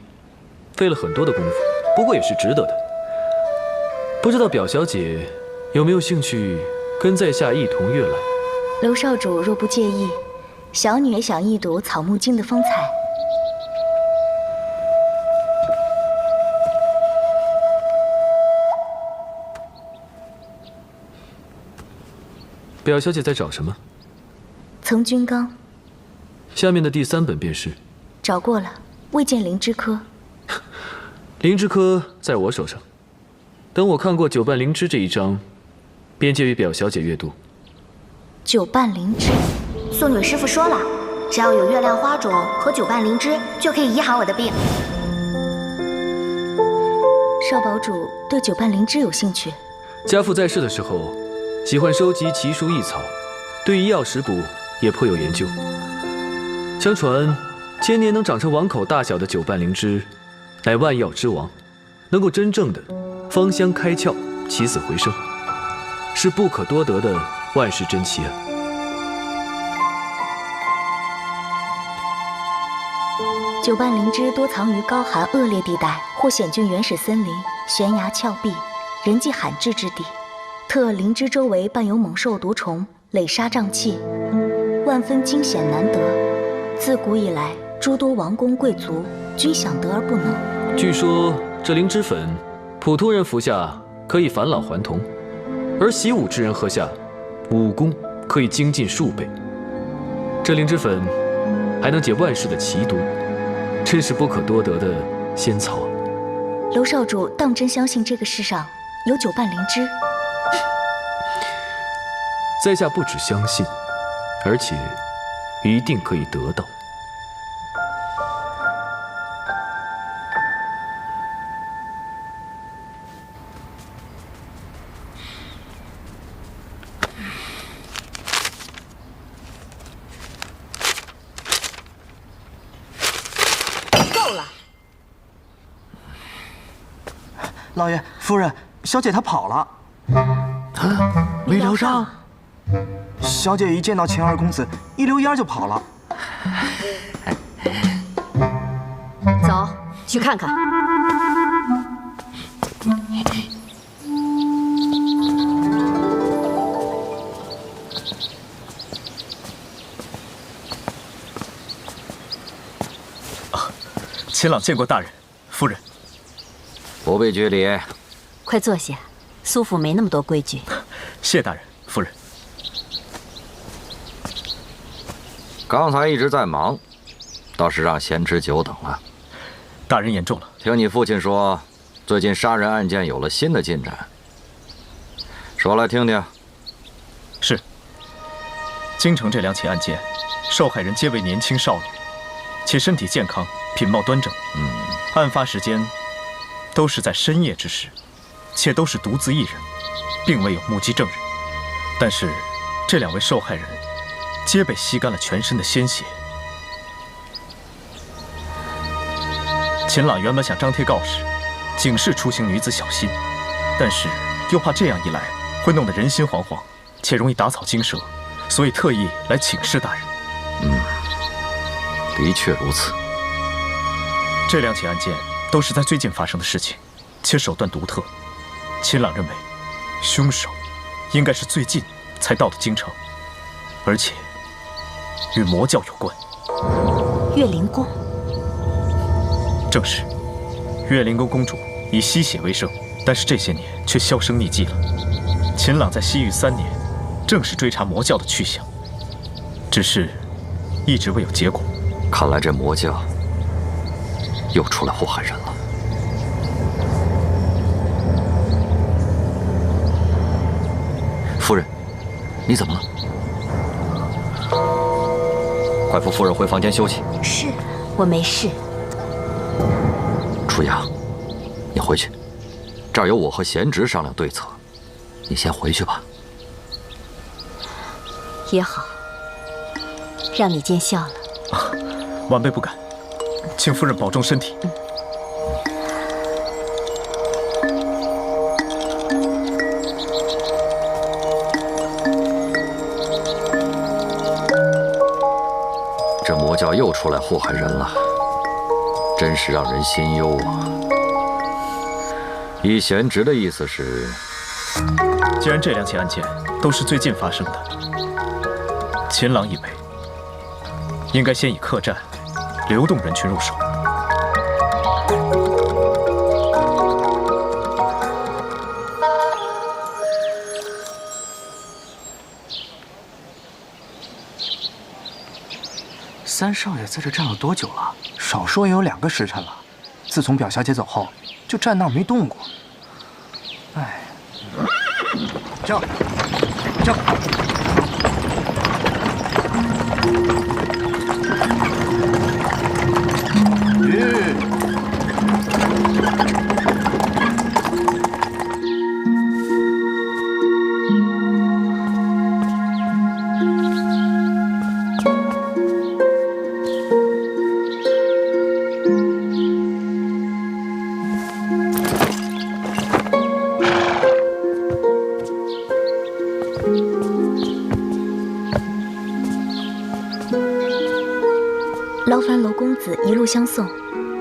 费了很多的功夫，不过也是值得的。不知道表小姐有没有兴趣跟在下一同阅览？娄少主若不介意，小女也想一睹草木经的风采。表小姐在找什么？曾君纲。下面的第3本便是。找过了，未见灵芝科。灵芝科在我手上，等我看过九瓣灵芝这一章，便借予表小姐阅读。九瓣灵芝，素女师傅说了，只要有月亮花种和九瓣灵芝，就可以医好我的病。少堡主对九瓣灵芝有兴趣？家父在世的时候，喜欢收集奇书异草，对医药食补也颇有研究。相传，千年能长成碗口大小的九瓣灵芝，乃万药之王，能够真正的芳香开窍、起死回生，是不可多得的万世珍奇啊！九瓣灵芝多藏于高寒恶劣地带或险峻原始森林、悬崖峭壁、人迹罕至之地，特灵芝周围伴有猛兽毒虫，垒杀瘴气，万分惊险难得。自古以来，诸多王公贵族均想得而不能。据说这灵芝粉，普通人服下可以返老还童，而习武之人喝下，武功可以精进数倍。这灵芝粉还能解万世的奇毒，真是不可多得的仙草。娄少主当真相信这个世上有九瓣灵芝？在下不只相信，而且一定可以得到。够了！老爷、夫人，小姐她跑了。没聊上。小姐一见到秦二公子，一溜烟就跑了。走，去看看。秦朗见过大人、夫人。不必拘礼。快坐下，苏府没那么多规矩。谢大人、夫人。刚才一直在忙，倒是让贤侄久等了。大人言重了。听你父亲说，最近杀人案件有了新的进展，说来听听。是。京城这2起案件，受害人皆为年轻少女，且身体健康，品貌端正。案发时间都是在深夜之时，且都是独自一人，并未有目击证人。但是这2位受害人皆被吸干了全身的鲜血。秦朗原本想张贴告示，警示出行女子小心，但是又怕这样一来会弄得人心惶惶，且容易打草惊蛇，所以特意来请示大人。的确如此。这2起案件都是在最近发生的事情，且手段独特。秦朗认为，凶手应该是最近才到的京城，而且与魔教有关。月灵宫。正是。月灵宫公主以吸血为生，但是这些年却销声匿迹了。秦朗在西域3年，正是追查魔教的去向，只是一直未有结果。看来这魔教又出来祸害人了。夫人，你怎么了？快扶夫人回房间休息。是，我没事。楚阳，你回去，这儿有我和贤侄商量对策，你先回去吧。也好，让你见笑了。晚辈不敢，请夫人保重身体。这魔教又出来祸害人了，真是让人心忧啊。依贤侄的意思是，既然这2起案件都是最近发生的，秦朗以为应该先以客栈、流动人群入手。三少爷在这站了多久了？少说也有2个时辰了。自从表小姐走后，就站那儿没动过。哎，停，停！劳烦娄公子一路相送。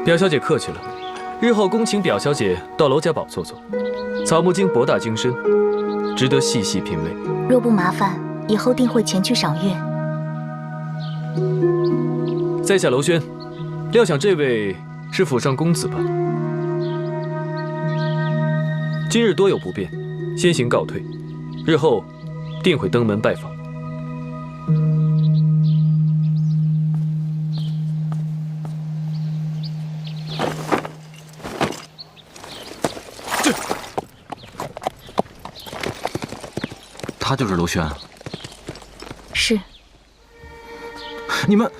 表小姐客气了，日后恭请表小姐到娄家堡坐坐。草木经博大精深，值得细细品味。若不麻烦，以后定会前去赏月。在下娄轩，料想这位是府上公子吧？今日多有不便，先行告退，日后定会登门拜访。他就是娄轩。是。你们。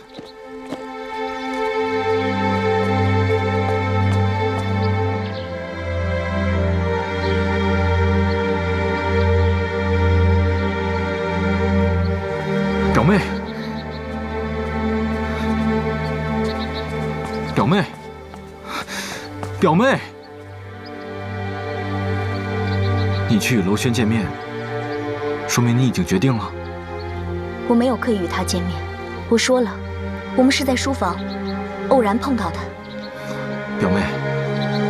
表妹，表妹，表妹，你去与娄轩见面，说明你已经决定了。我没有刻意与他见面，我说了，我们是在书房偶然碰到的。表妹，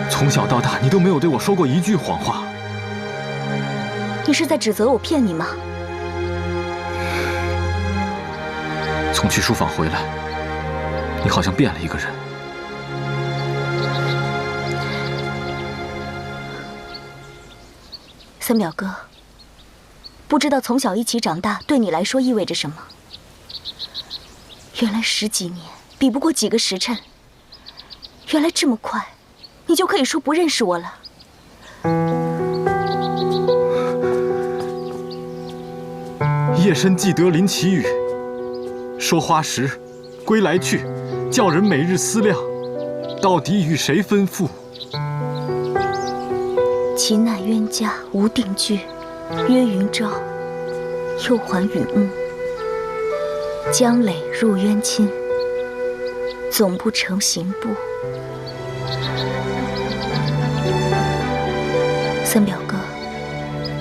从小到大你都没有对我说过一句谎话。你是在指责我骗你吗？从去书房回来，你好像变了一个人。三表哥，不知道从小一起长大对你来说意味着什么。原来10几年比不过几个时辰，原来这么快，你就可以说不认识我了。夜深既得林奇雨，说花时归来去，叫人每日思量，到底与谁分付？其奈冤家无定居，约云朝，又还雨暮。江垒入冤亲，总不成行步。三表哥，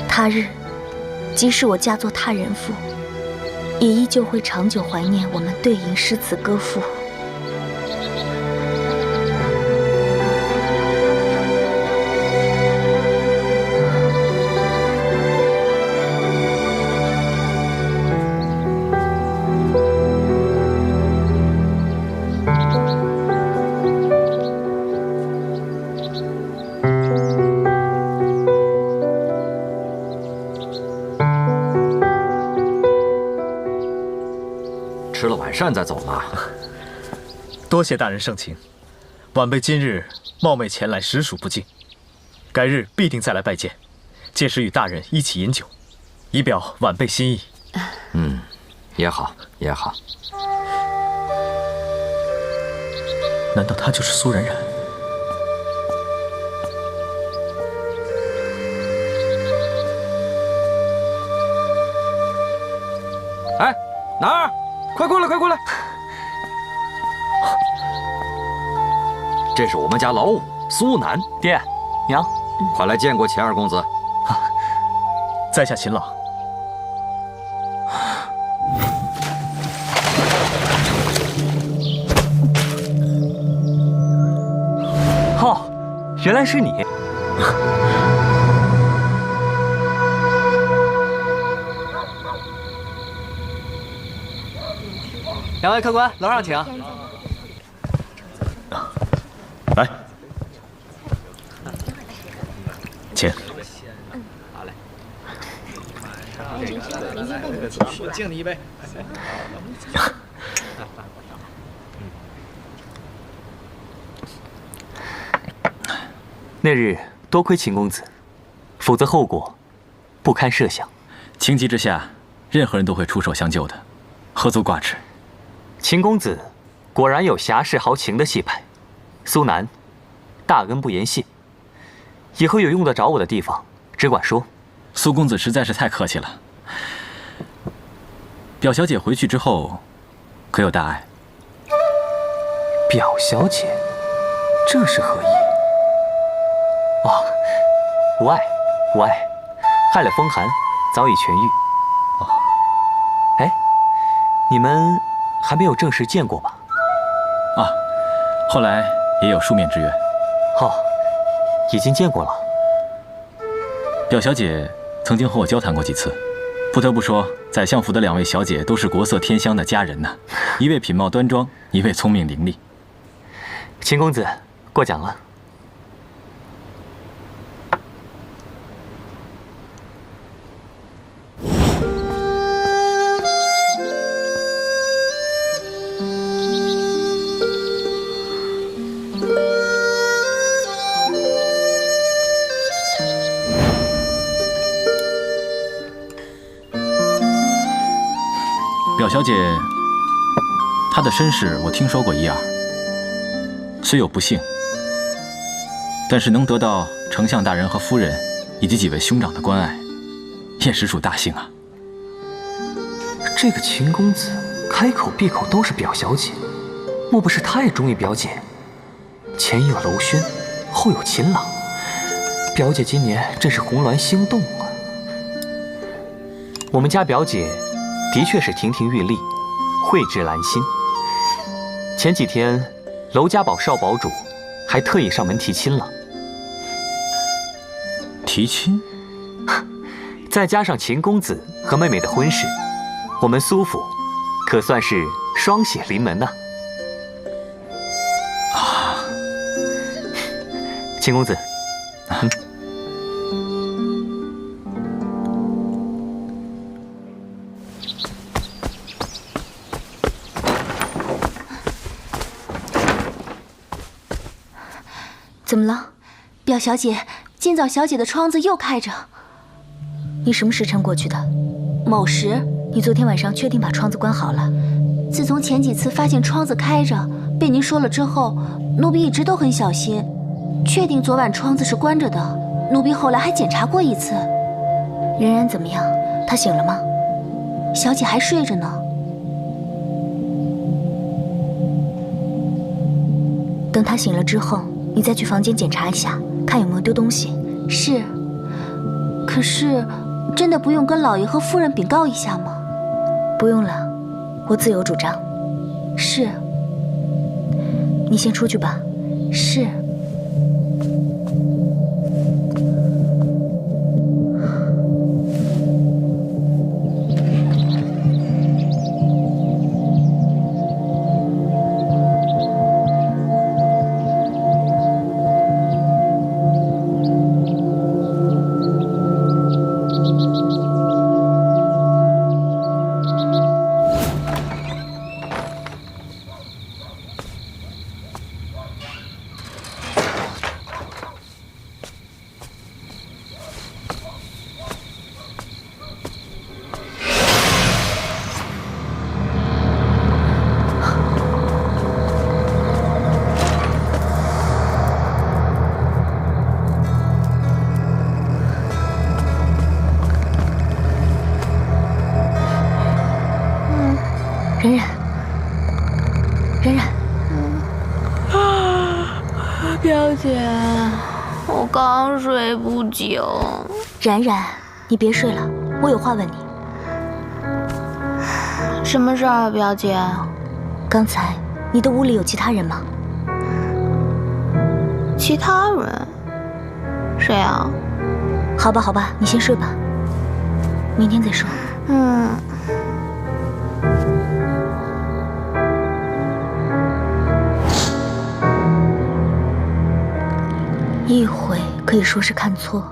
他日即使我嫁作他人妇，也依旧会长久怀念我们对饮诗词歌赋。善再走呢。多谢大人盛情，晚辈今日冒昧前来，实属不敬。改日必定再来拜见，届时与大人一起饮酒，以表晚辈心意。也好，也好。难道他就是苏冉冉？哎，哪儿？快过来，快过来！这是我们家老五苏南。爹娘，快来见过钱二公子。在下秦朗。哦，原来是你。两位客官，楼上请。来，请。好嘞。我敬你一杯。那日多亏秦公子，否则后果不堪设想。情急之下，任何人都会出手相救的，何足挂齿。秦公子果然有侠士豪情的气派。苏南，大恩不言谢，以后有用得着我的地方，只管说。苏公子实在是太客气了。表小姐回去之后，可有大碍？表小姐，这是何意？哦，无碍，无碍，害了风寒，早已痊愈。哦，哎，你们还没有正式见过吧？啊，后来也有书面之约。哦，已经见过了。表小姐曾经和我交谈过几次，不得不说，宰相府的两位小姐都是国色天香的佳人呐，一位品貌端庄，一位聪明伶俐。秦公子，过奖了。表小姐，她的身世我听说过一二，虽有不幸，但是能得到丞相大人和夫人以及几位兄长的关爱，也实属大幸啊。这个秦公子开口闭口都是表小姐，莫不是太中意表姐？前有娄轩，后有秦朗，表姐今年真是红鸾星动啊！我们家表姐的确是亭亭玉立，蕙质兰心。前几天，娄家堡少堡主还特意上门提亲了。提亲？再加上秦公子和妹妹的婚事，我们苏府可算是双喜临门呐！啊，秦公子，怎么了，表小姐？今早小姐的窗子又开着。你什么时辰过去的？某时。你昨天晚上确定把窗子关好了？自从前几次发现窗子开着，被您说了之后，奴婢一直都很小心，确定昨晚窗子是关着的。奴婢后来还检查过一次。冉冉怎么样？她醒了吗？小姐还睡着呢。等她醒了之后，你再去房间检查一下，看有没有丢东西。是。可是，真的不用跟老爷和夫人禀告一下吗？不用了，我自有主张。是。你先出去吧。是。表姐，我刚睡不久。冉冉，你别睡了，我有话问你。什么事儿啊，表姐？刚才你的屋里有其他人吗？其他人？谁啊？好吧，好吧，你先睡吧，明天再说。一回可以说是看错，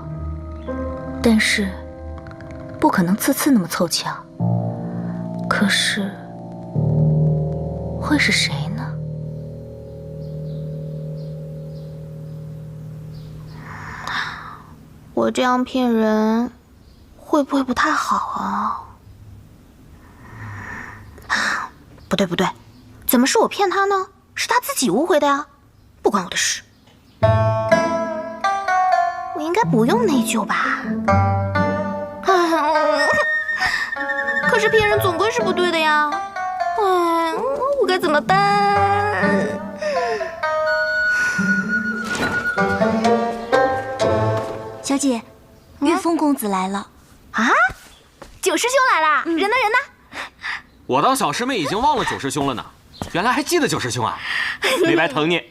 但是不可能次次那么凑巧。可是会是谁呢？我这样骗人，会不会不太好啊？不对不对，怎么是我骗他呢？是他自己误会的呀，不关我的事。我应该不用内疚吧？可是骗人总归是不对的呀。哎，我该怎么办？小姐，玉峰公子来了。啊，九师兄来了，人呢人呢？我当小师妹已经忘了九师兄了呢，原来还记得九师兄啊，没白疼你。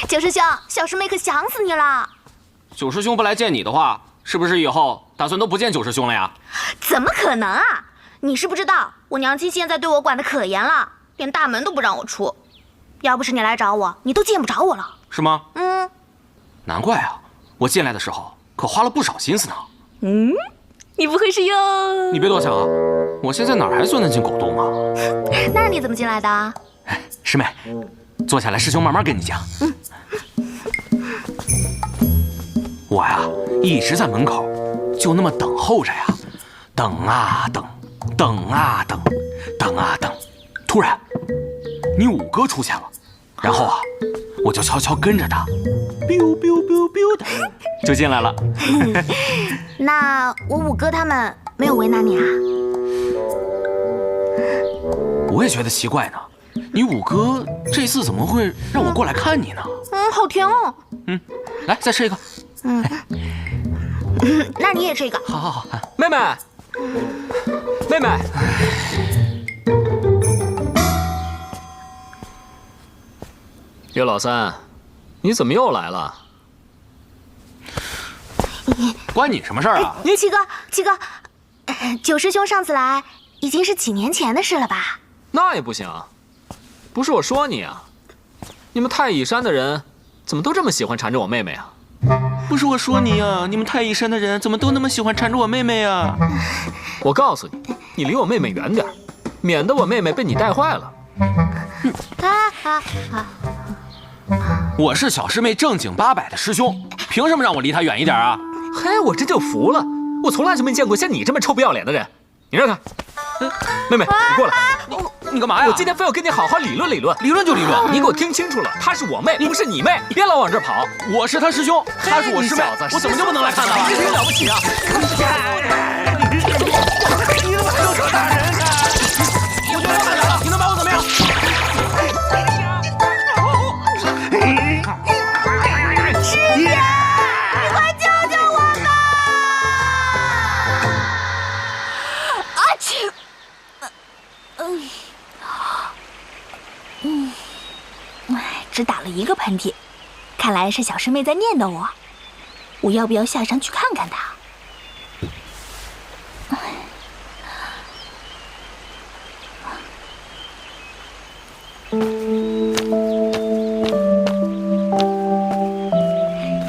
九师兄，小师妹可想死你了。九师兄不来见你的话，是不是以后打算都不见九师兄了呀？怎么可能啊！你是不知道，我娘亲现在对我管得可严了，连大门都不让我出。要不是你来找我，你都见不着我了。是吗？难怪啊，我进来的时候可花了不少心思呢。你不会是又……你别多想啊，我现在哪还算得进狗洞啊？那你怎么进来的？师妹，坐下来，师兄慢慢跟你讲。我呀，一直在门口，就那么等候着呀，等啊等，等啊等，等啊等。突然，你五哥出现了，然后啊，我就悄悄跟着他，biu biu biu biu的就进来了。那我五哥他们没有为难你啊？我也觉得奇怪呢，你五哥这次怎么会让我过来看你呢？好甜哦。来，再吃一个。那你也吃一个。好好好，妹妹，妹妹。岳老三，你怎么又来了？关你什么事儿啊？七哥，七哥，九师兄上次来已经是几年前的事了吧？那也不行，不是我说你啊，你们太乙山的人怎么都这么喜欢缠着我妹妹啊？不是我说你啊，你们太乙山的人怎么都那么喜欢缠着我妹妹啊？我告诉你，你离我妹妹远点，免得我妹妹被你带坏了。我是小师妹正经800的师兄，凭什么让我离她远一点啊？嘿，我这就服了，我从来就没见过像你这么臭不要脸的人。你让开，妹妹，你过来。你干嘛呀？我今天非要跟你好好理论理论。理论就理论。你给我听清楚了，她是我妹，不是你妹，别老往这跑。我是她师兄，她是我师妹，我怎么就不能来看她了？你挺了不起啊！你怎么还能说打人呢？我就这么着，你能把我怎么样？师姐，你快救救我们！啊去！只打了一个喷嚏，看来是小师妹在念叨我。我要不要下山去看看她？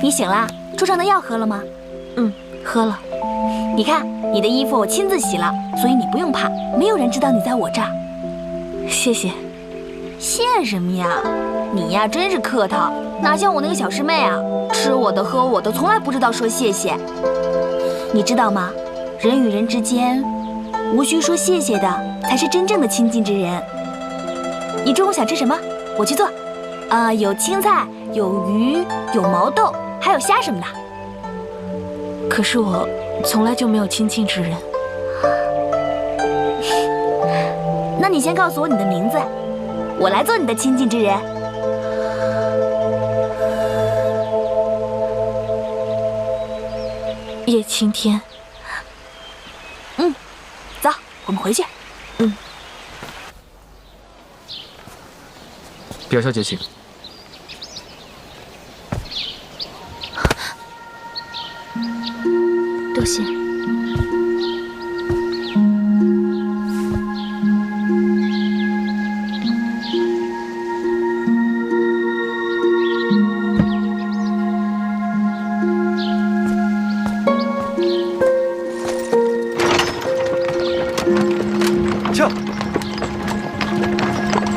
你醒了？桌上的药喝了吗？喝了。你看，你的衣服我亲自洗了，所以你不用怕，没有人知道你在我这儿。谢谢。谢什么呀？你呀真是客套，哪像我那个小师妹啊，吃我的喝我的，从来不知道说谢谢。你知道吗？人与人之间，无需说谢谢的，才是真正的亲近之人。你中午想吃什么？我去做。有青菜，有鱼，有毛豆，还有虾什么的。可是我从来就没有亲近之人。那你先告诉我你的名字，我来做你的亲近之人。叶青天。走，我们回去。表小姐，请。多谢。撤！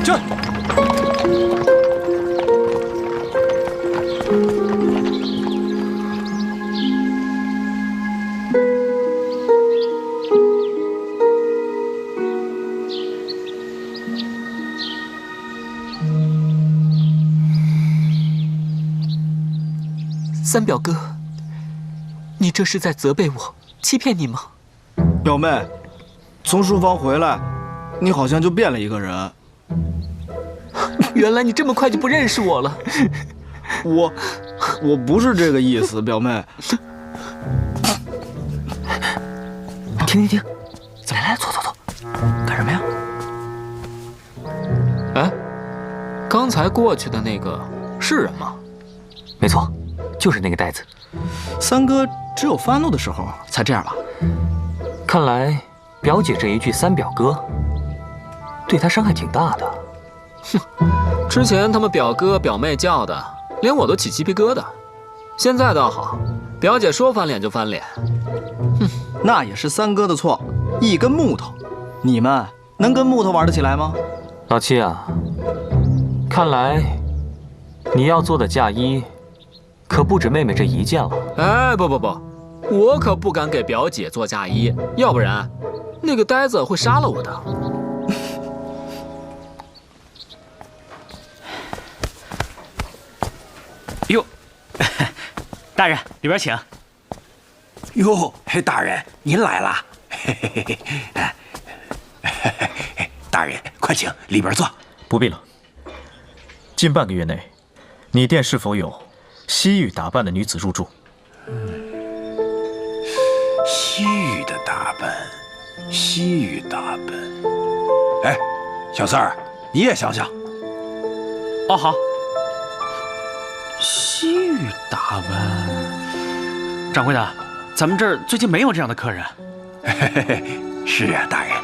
撤！三表哥，你这是在责备我，欺骗你吗？表妹，从书房回来，你好像就变了一个人。原来你这么快就不认识我了。我不是这个意思，表妹。停！来，坐，干什么呀？哎，刚才过去的那个是人吗？没错，就是那个呆子。三哥只有发怒的时候才这样吧？看来表姐这一句三表哥，对他伤害挺大的。哼，之前他们表哥表妹叫的，连我都起鸡皮疙瘩。现在倒好，表姐说翻脸就翻脸。哼，那也是三哥的错，一根木头，你们能跟木头玩得起来吗？老七啊，看来你要做的嫁衣，可不止妹妹这一件了。哎，不，我可不敢给表姐做嫁衣，要不然那个呆子会杀了我的。哟，大人，里边请。哟，大人您来了。大人，快请，里边坐。不必了。近半个月内，你店是否有西域打扮的女子入住？西域的打扮，西域打扮。哎，小三儿，你也想想。哦，好。西域打扮，掌柜的，咱们这儿最近没有这样的客人。是啊，大人，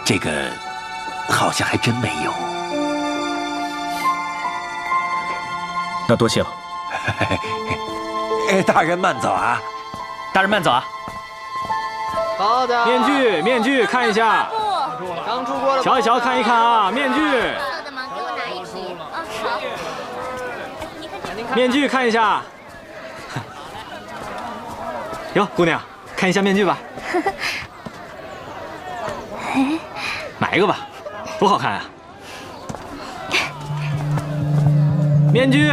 这个好像还真没有。那多谢了。大人慢走啊！大人慢走啊！好的。面具，看一下。刚出锅的。瞧一瞧，看一看啊，面具。面具看一下。哟，姑娘，看一下面具吧。买一个吧，多好看啊！面具。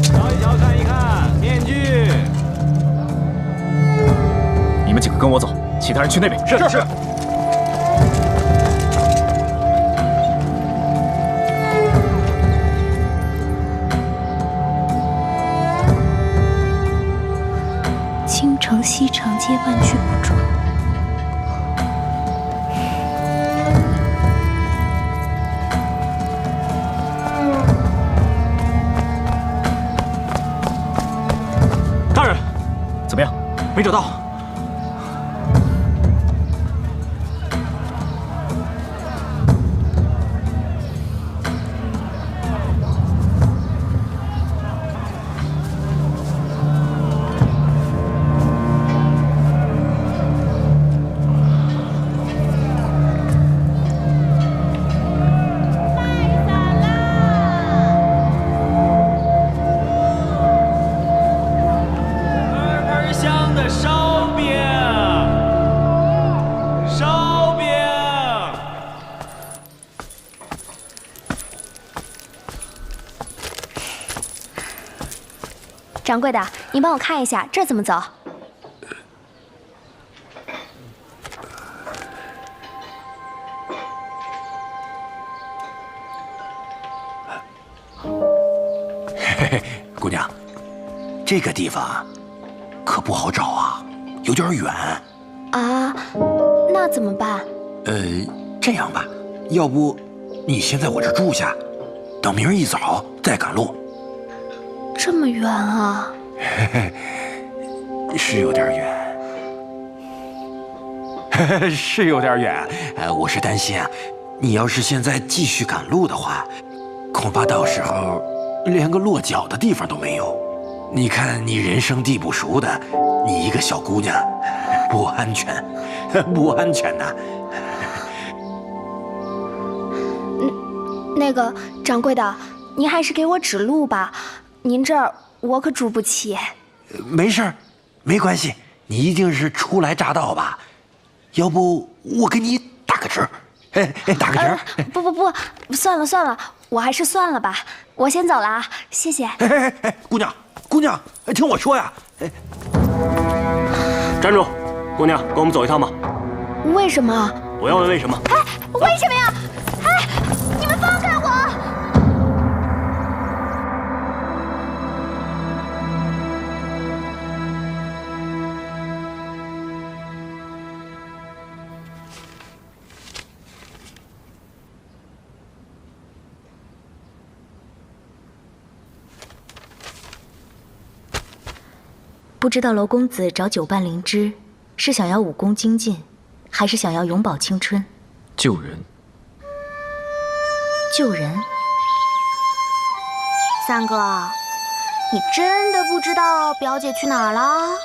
瞧一瞧，看一看面具。你们几个跟我走，其他人去那边。是。京城西长街万去不转。大人，怎么样？没找到。掌柜的，您帮我看一下，这怎么走？姑娘，这个地方可不好找啊，有点远。啊，那怎么办？这样吧，要不你先在我这住下，等明儿一早再赶路。这么远啊？是有点远，是有点远。我是担心啊，你要是现在继续赶路的话，恐怕到时候连个落脚的地方都没有。你看你人生地不熟的，你一个小姑娘，不安全，不安全呐。那个掌柜的，您还是给我指路吧，您这儿我可住不起。没事儿，没关系，你一定是初来乍到吧？要不我给你打个折？打个折？不，算了，我还是算了吧，我先走了啊，谢谢。姑娘，听我说呀！站住，姑娘，跟我们走一趟吧。为什么？我要问为什么？为什么呀？你们放开我！不知道娄公子找九半灵芝，是想要武功精进，还是想要永葆青春？救人。救人？三哥，你真的不知道表姐去哪儿了？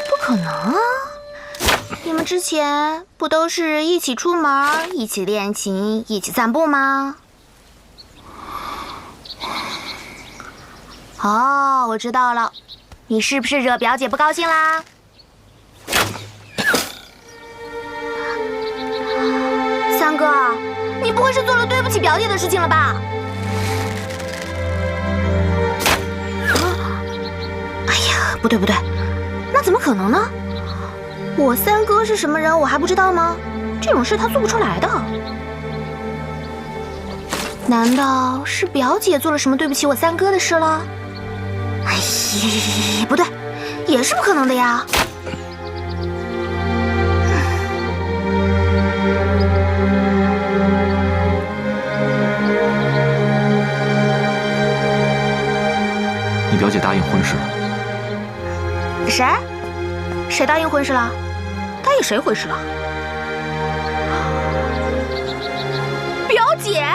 不可能啊！你们之前不都是一起出门、一起练琴、一起散步吗？哦，我知道了，你是不是惹表姐不高兴啦？三哥，你不会是做了对不起表姐的事情了吧？哎呀，不对，那怎么可能呢？我三哥是什么人，我还不知道吗？这种事他做不出来的。难道是表姐做了什么对不起我三哥的事了？哎呀，不对，也是不可能的呀。你表姐答应婚事了。谁答应婚事了？答应谁婚事了？表姐。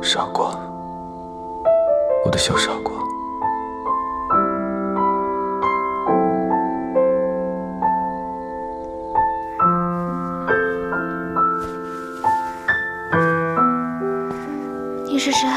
傻瓜，我的小傻瓜。你是谁？